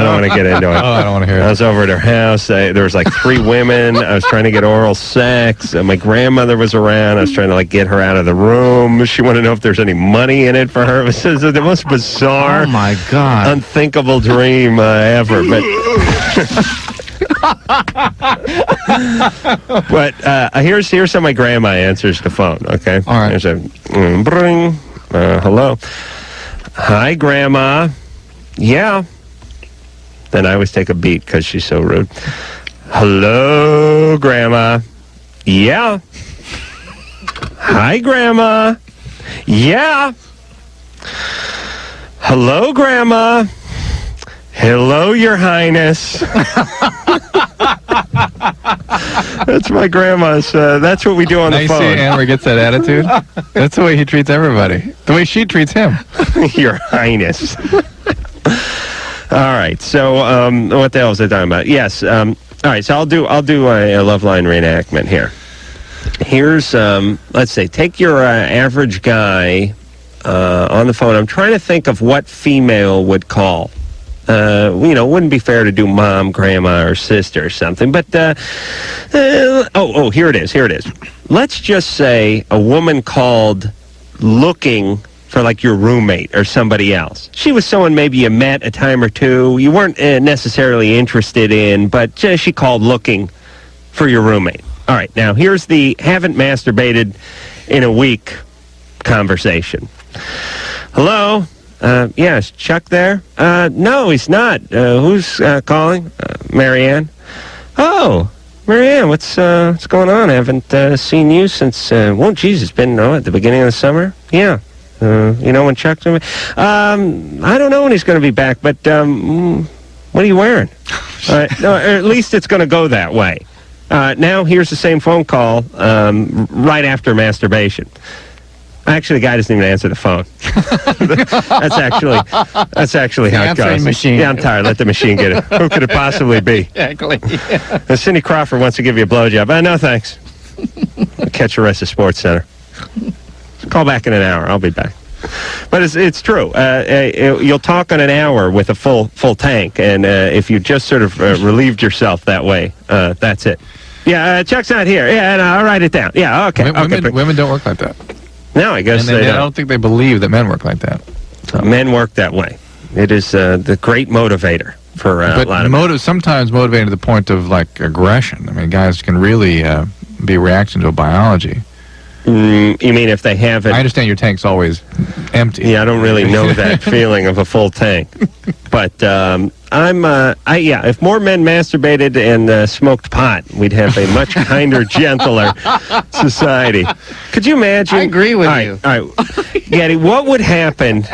want to get into it. Oh, I don't want to hear it. I was over at her house. There was like 3 women. I was trying to get oral sex. My grandmother was around. I was trying to get her out of the room. She wanted to know if there's any money in it for her. It was the most bizarre, oh my God, unthinkable dream ever. But here's how my grandma answers the phone. Okay. All right. There's a bring. Hello. Hi, Grandma. Yeah. Then I always take a beat because she's so rude. Hello, Grandma. Yeah. Hi, Grandma. Yeah. Hello, Grandma. Hello, Your Highness. That's my grandma's. That's what we do on the phone. See, Amber gets that attitude. That's the way he treats everybody. The way she treats him. Your Highness. All right. So, what the hell was I talking about? Yes. All right. So I'll do a Loveline reenactment here. Here's let's say take your average guy on the phone. I'm trying to think of what female would call. Wouldn't be fair to do mom, grandma, or sister or something. But, here it is. Let's just say a woman called looking for, your roommate or somebody else. She was someone maybe you met a time or two. You weren't necessarily interested in, but she called looking for your roommate. All right, now here's the haven't masturbated in a week conversation. Hello? Yes, Chuck there? No, he's not. Who's calling? Marianne? Oh, Marianne, what's going on? I haven't seen you since, geez, it's been, at the beginning of the summer? Yeah. When Chuck's going to be? I don't know when he's going to be back, but, what are you wearing? No, or at least it's going to go that way. Now, here's the same phone call, right after masturbation. Actually, the guy doesn't even answer the phone. That's actually how it goes. Machine. Yeah, I'm tired. Let the machine get it. Who could it possibly be? Exactly. Yeah. Cindy Crawford wants to give you a blowjob. No, thanks. I'll catch the rest of Sports Center. Call back in an hour. I'll be back. But it's true. You'll talk on an hour with a full tank, and if you just sort of relieved yourself that way, that's it. Yeah, Chuck's not here. Yeah, no, I'll write it down. Yeah, okay. Women don't work like that. No, I guess I don't think they believe that men work like that. So. Men work that way. It is the great motivator for a lot of men. Sometimes motivating to the point of aggression. I mean, guys can really be reacting to a biology. You mean if they have it? I understand your tank's always empty. Yeah, I don't really know that feeling of a full tank. But if more men masturbated and smoked pot, we'd have a much kinder, gentler society. Could you imagine? I agree with you. All right, Getty, what would happen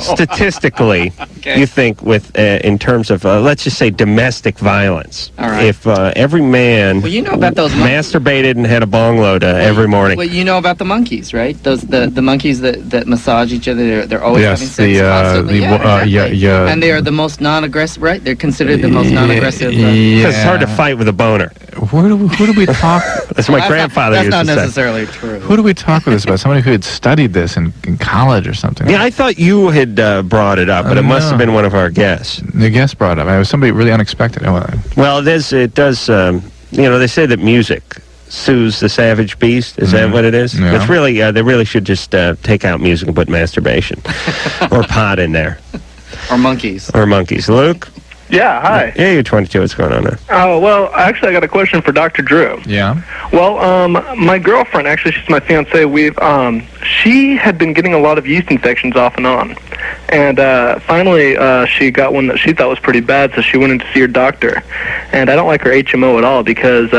statistically, you think, with in terms of, let's just say, domestic violence? All right. If every man about those masturbated and had a bong load every morning. Well, you know about the monkeys, right? The monkeys that massage each other. They're always having sex constantly. And they are the most non-aggressive, right? They're considered the most non-aggressive. Because it's hard to fight with a boner. Who do we talk? That's my grandfather used to say. That's not necessarily true. Who do we talk with this about? Somebody who had studied this in college or something. Yeah, I thought you had brought it up, but it must have been one of our guests. The guest brought it up. It was somebody really unexpected. Well, it does. They say that music soothes the savage beast. Is that what it is? Yeah. It's really. They really should just take out music and put masturbation or pot in there. Or monkeys. Luke? Yeah, hi. Yeah, you're 22. What's going on there? Oh, well, actually, I got a question for Dr. Drew. Yeah? Well, my girlfriend, actually, she's my fiancée, she had been getting a lot of yeast infections off and on. And finally, she got one that she thought was pretty bad, so she went in to see her doctor. And I don't like her HMO at all because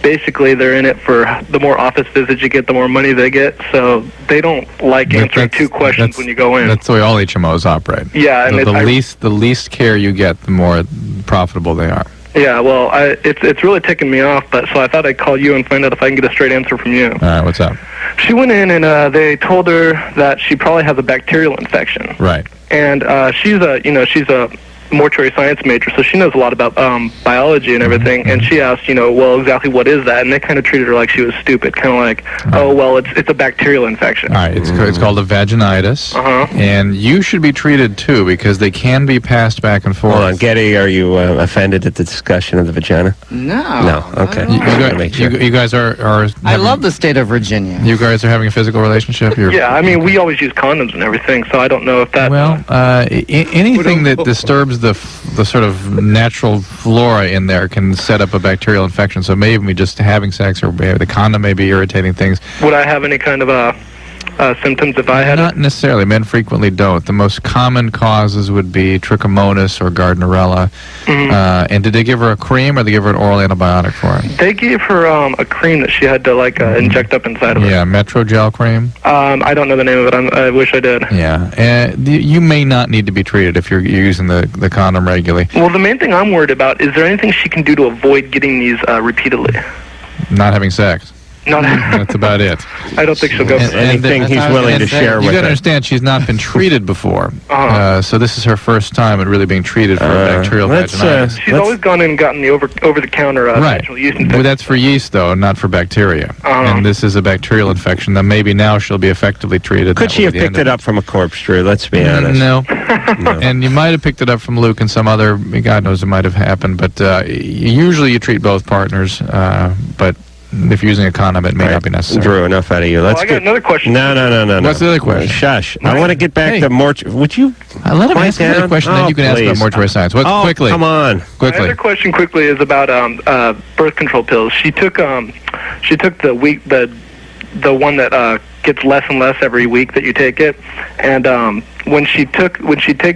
basically they're in it for the more office visits you get, the more money they get. So they don't like answering 2 questions when you go in. That's the way all HMOs operate. Yeah, and the least care you get, the more profitable they are. Yeah, well, it's really ticking me off, but so I thought I'd call you and find out if I can get a straight answer from you. All right, what's up? She went in and they told her that she probably has a bacterial infection. Right. And she's a mortuary science major, so she knows a lot about biology and everything. And she asked, well, exactly what is that? And they kind of treated her like she was stupid, kind of like, oh, well, it's a bacterial infection. All right, it's called a vaginitis, and you should be treated too because they can be passed back and forth. Hold on, Getty, are you offended at the discussion of the vagina? No. No, okay. You guys are I love the state of Virginia. You guys are having a physical relationship? Yeah, I mean, we always use condoms and everything, so I don't know if that... Well, anything that disturbs the sort of natural flora in there can set up a bacterial infection. So maybe just having sex or the condom may be irritating things. Would I have any kind of symptoms if I had Not necessarily. Men frequently don't. The most common causes would be trichomonas or Gardnerella. And did they give her a cream or did they give her an oral antibiotic for it? They gave her a cream that she had to inject up inside of her. Yeah, Metrogel cream. I don't know the name of it. I wish I did. Yeah, you may not need to be treated if you're using the condom regularly. Well, the main thing I'm worried about is there anything she can do to avoid getting these repeatedly? Not having sex. That's about it. I don't think she'll go for anything he's willing to share with her. You got to understand, she's not been treated before, so this is her first time at really being treated for bacterial vaginitis. She's always gone in and gotten the over-the-counter vaginal yeast infection. Well, that's for yeast, though, not for bacteria. And this is a bacterial infection. Then maybe now she'll be effectively treated. Could she have picked it up from a corpse, Drew? Let's be honest. No. And you might have picked it up from Luke and some other, God knows it might have happened, but usually you treat both partners, but if you're using a condom, it may not be necessary. Drew, enough out of you. I got another question. No. What's the other question? Shush. I want to get back to mortuary. Would you let him ask another question, then you can ask about mortuary science. Quickly. Come on. Quickly. My other question quickly is about birth control pills. She took the one that gets less and less every week that you take it, and when she'd take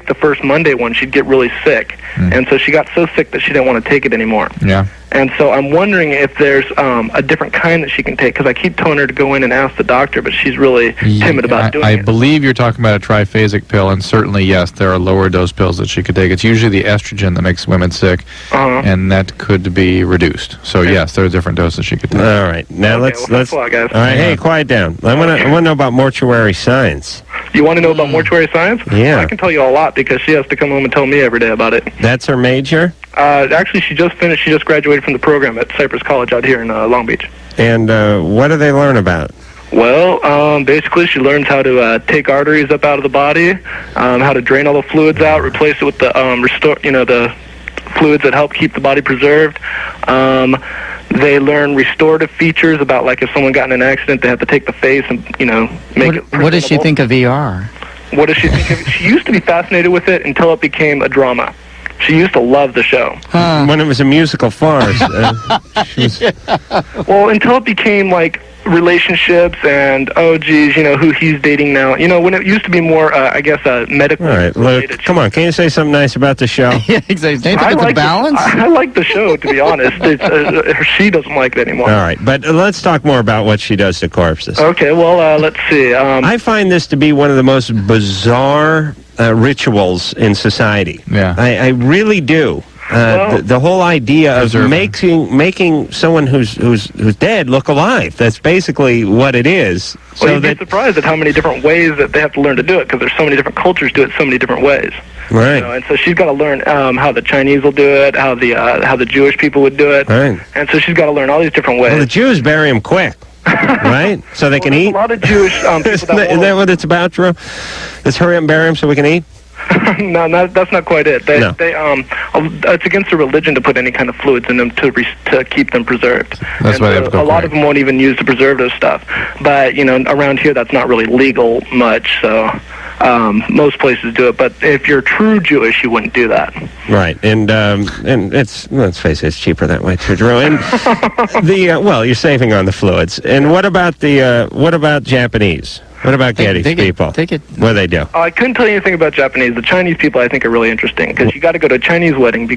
the first Monday one, she'd get really sick, and so she got so sick that she didn't want to take it anymore. Yeah. And so I'm wondering if there's a different kind that she can take, because I keep telling her to go in and ask the doctor, but she's really timid about doing it. I believe you're talking about a triphasic pill, and certainly, yes, there are lower dose pills that she could take. It's usually the estrogen that makes women sick, and that could be reduced. So, yes, there are different doses she could take. All right. Now, let's... Thanks a lot, guys. All right, hey, quiet down. I want to know about mortuary science. You want to know about mortuary science? Yeah. I can tell you a lot, because she has to come home and tell me every day about it. That's her major? Actually, she just finished. She just graduated from the program at Cypress College out here in Long Beach. And what do they learn about? Well, basically, she learns how to take arteries up out of the body, how to drain all the fluids out, replace it with the the fluids that help keep the body preserved. They learn restorative features about, like, if someone got in an accident, they have to take the face and make it. What does she think of ER? What does she think of it? She used to be fascinated with it until it became a drama. She used to love the show. When it was a musical farce. Well, until it became like relationships and, oh, geez, who he's dating now. When it used to be more, I guess, medical. All right, look, come on. Can you say something nice about the show? Yeah, exactly. I like balance. I like the show, to be honest. She doesn't like it anymore. All right, but let's talk more about what she does to corpses. Okay, well, let's see. I find this to be one of the most bizarre rituals in society. Yeah, I really do. The whole idea of making someone who's dead look alive. That's basically what it is. Well, you'd be surprised at how many different ways that they have to learn to do it, because there's so many different cultures do it so many different ways. Right. And so she's got to learn how the Chinese will do it, how the Jewish people would do it. Right. And so she's got to learn all these different ways. Well, the Jews bury them quick. Right? So they can eat? A lot of Jewish people Isn't that what it's about, Drew? Let's hurry up and bury them so we can eat? No, that's not quite it. It's against the religion to put any kind of fluids in them to keep them preserved. That's why they have to go a lot of them won't even use the preservative stuff. But around here that's not really legal much. So most places do it. But if you're true Jewish, you wouldn't do that. Right, and it's, let's face it, it's cheaper that way too, Drew. And you're saving on the fluids. And what about Japanese? What about Getty's people? What do they do? I couldn't tell you anything about Japanese. The Chinese people I think are really interesting because you got to go to a Chinese wedding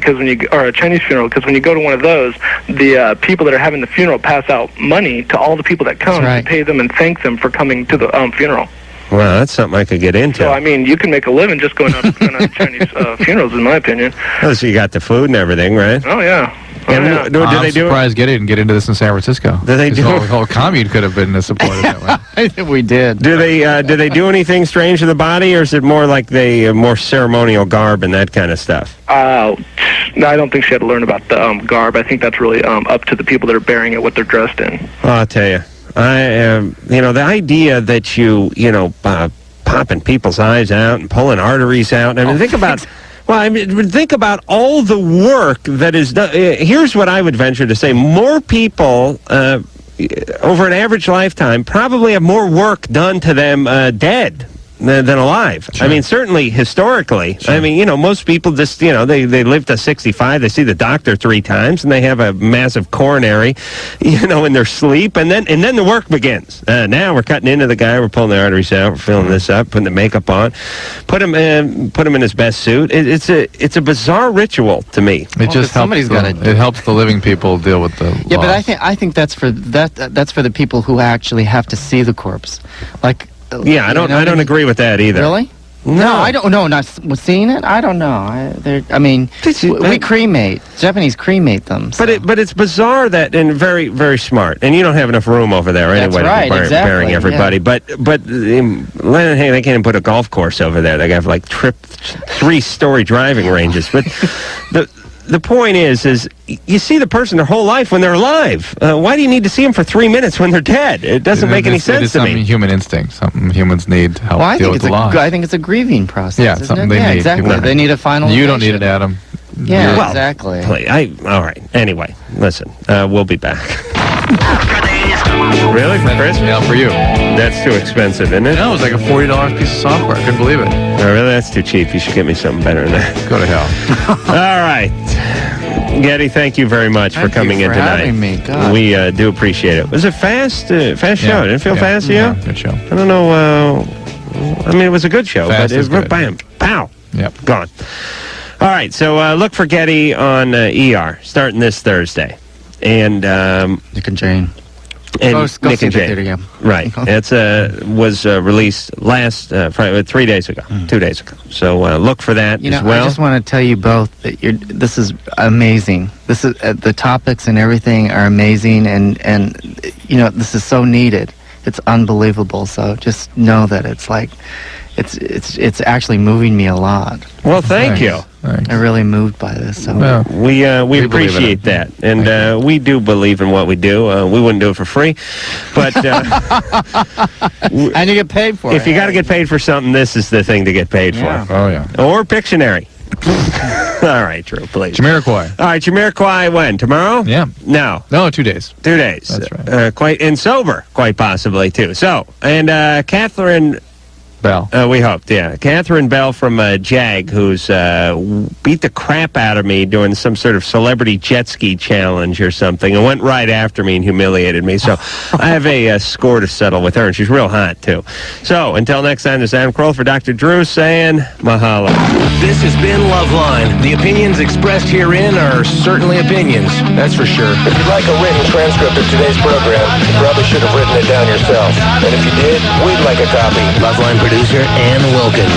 or a Chinese funeral because when you go to one of those, the people that are having the funeral pass out money to all the people that come to pay them and thank them for coming to the funeral. Well, that's something I could get into. So, I mean, you can make a living just going out to Chinese funerals, in my opinion. Oh, so you got the food and everything, right? Oh, yeah. And do I'm they do surprised Getty didn't get into this in San Francisco. Do they do the whole commune could have been supported that way. I think we did. Do they do anything strange to the body, or is it more like more ceremonial garb and that kind of stuff? No, I don't think she had to learn about the garb. I think that's really up to the people that are burying it, what they're dressed in. Well, I'll tell you, the idea that popping people's eyes out and pulling arteries out. I mean, think about. Well, I mean, think about all the work that is done. Here's what I would venture to say. More people over an average lifetime probably have more work done to them dead than alive. Sure. I mean, certainly historically. Sure. I mean, most people just, they live to 65. They see the doctor 3 times, and they have a massive coronary, in their sleep, and then the work begins. Now we're cutting into the guy. We're pulling the arteries out. We're filling this up, putting the makeup on, put him in his best suit. It's a bizarre ritual to me. It just helps. It helps the living people deal with the Yeah, loss. but I think that's for the people who actually have to see the corpse, like. Yeah, I don't agree with that either. Really? No, I don't know. Not seeing it. I don't know. We cremate. Japanese cremate them. So. But it's bizarre that, and very, very smart. And you don't have enough room over there anyway to be burying everybody. Yeah. But hey, they can't even put a golf course over there. They have like 3-story driving ranges. But the point is you see the person their whole life when they're alive. Why do you need to see them for 3 minutes when they're dead? It doesn't make any sense to me. It's human instinct. Something humans need to help deal with the loss. I think it's a grieving process. Yeah, something they need. Exactly. They need a final. You don't need it, Adam. Yeah, exactly. All right. Anyway, listen. We'll be back. Really? For Christmas? Yeah, for you. That's too expensive, isn't it? No, it was like a $40 piece of software. I couldn't believe it. Oh, really? That's too cheap. You should get me something better than that. Go to hell. All right. Getty, thank you very much for coming in tonight. Having me. God. We do appreciate it. Was it fast show? Didn't it feel fast to you? Yeah, good show. I don't know. I mean, it was a good show, Fast but is good. Bam, pow. Yep. Gone. All right, so look for Getty on ER starting this Thursday. And Nick and Jane. And go Nick see and the Jane. theater, yeah. Right. It's was released last Friday, 3 days ago, 2 days ago. So look for that as well. I just want to tell you both that this is amazing. This is the topics and everything are amazing, and this is so needed. It's unbelievable. So just know that it's like it's actually moving me a lot. Well, thank you. Thanks. I'm really moved by this. So we appreciate that, and we do believe in what we do. We wouldn't do it for free, but and you get paid for it. If you got to get paid for something, this is the thing to get paid for. Oh yeah. Or Pictionary. All right, Drew, please. Jamiroquai. All right, Jamiroquai. When? Tomorrow? Yeah. No, 2 days. 2 days. That's right. Quite and sober, quite possibly too. So, and Catherine Bell. We hoped, yeah. Catherine Bell from JAG, who's beat the crap out of me doing some sort of celebrity jet ski challenge or something, and went right after me and humiliated me. So I have a score to settle with her, and she's real hot, too. So until next time, this is Adam Carolla for Dr. Drew saying mahalo. This has been Loveline. The opinions expressed herein are certainly opinions, that's for sure. If you'd like a written transcript of today's program, you probably should have written it down yourself. And if you did, we'd like a copy. Loveline producer Ann Wilkins.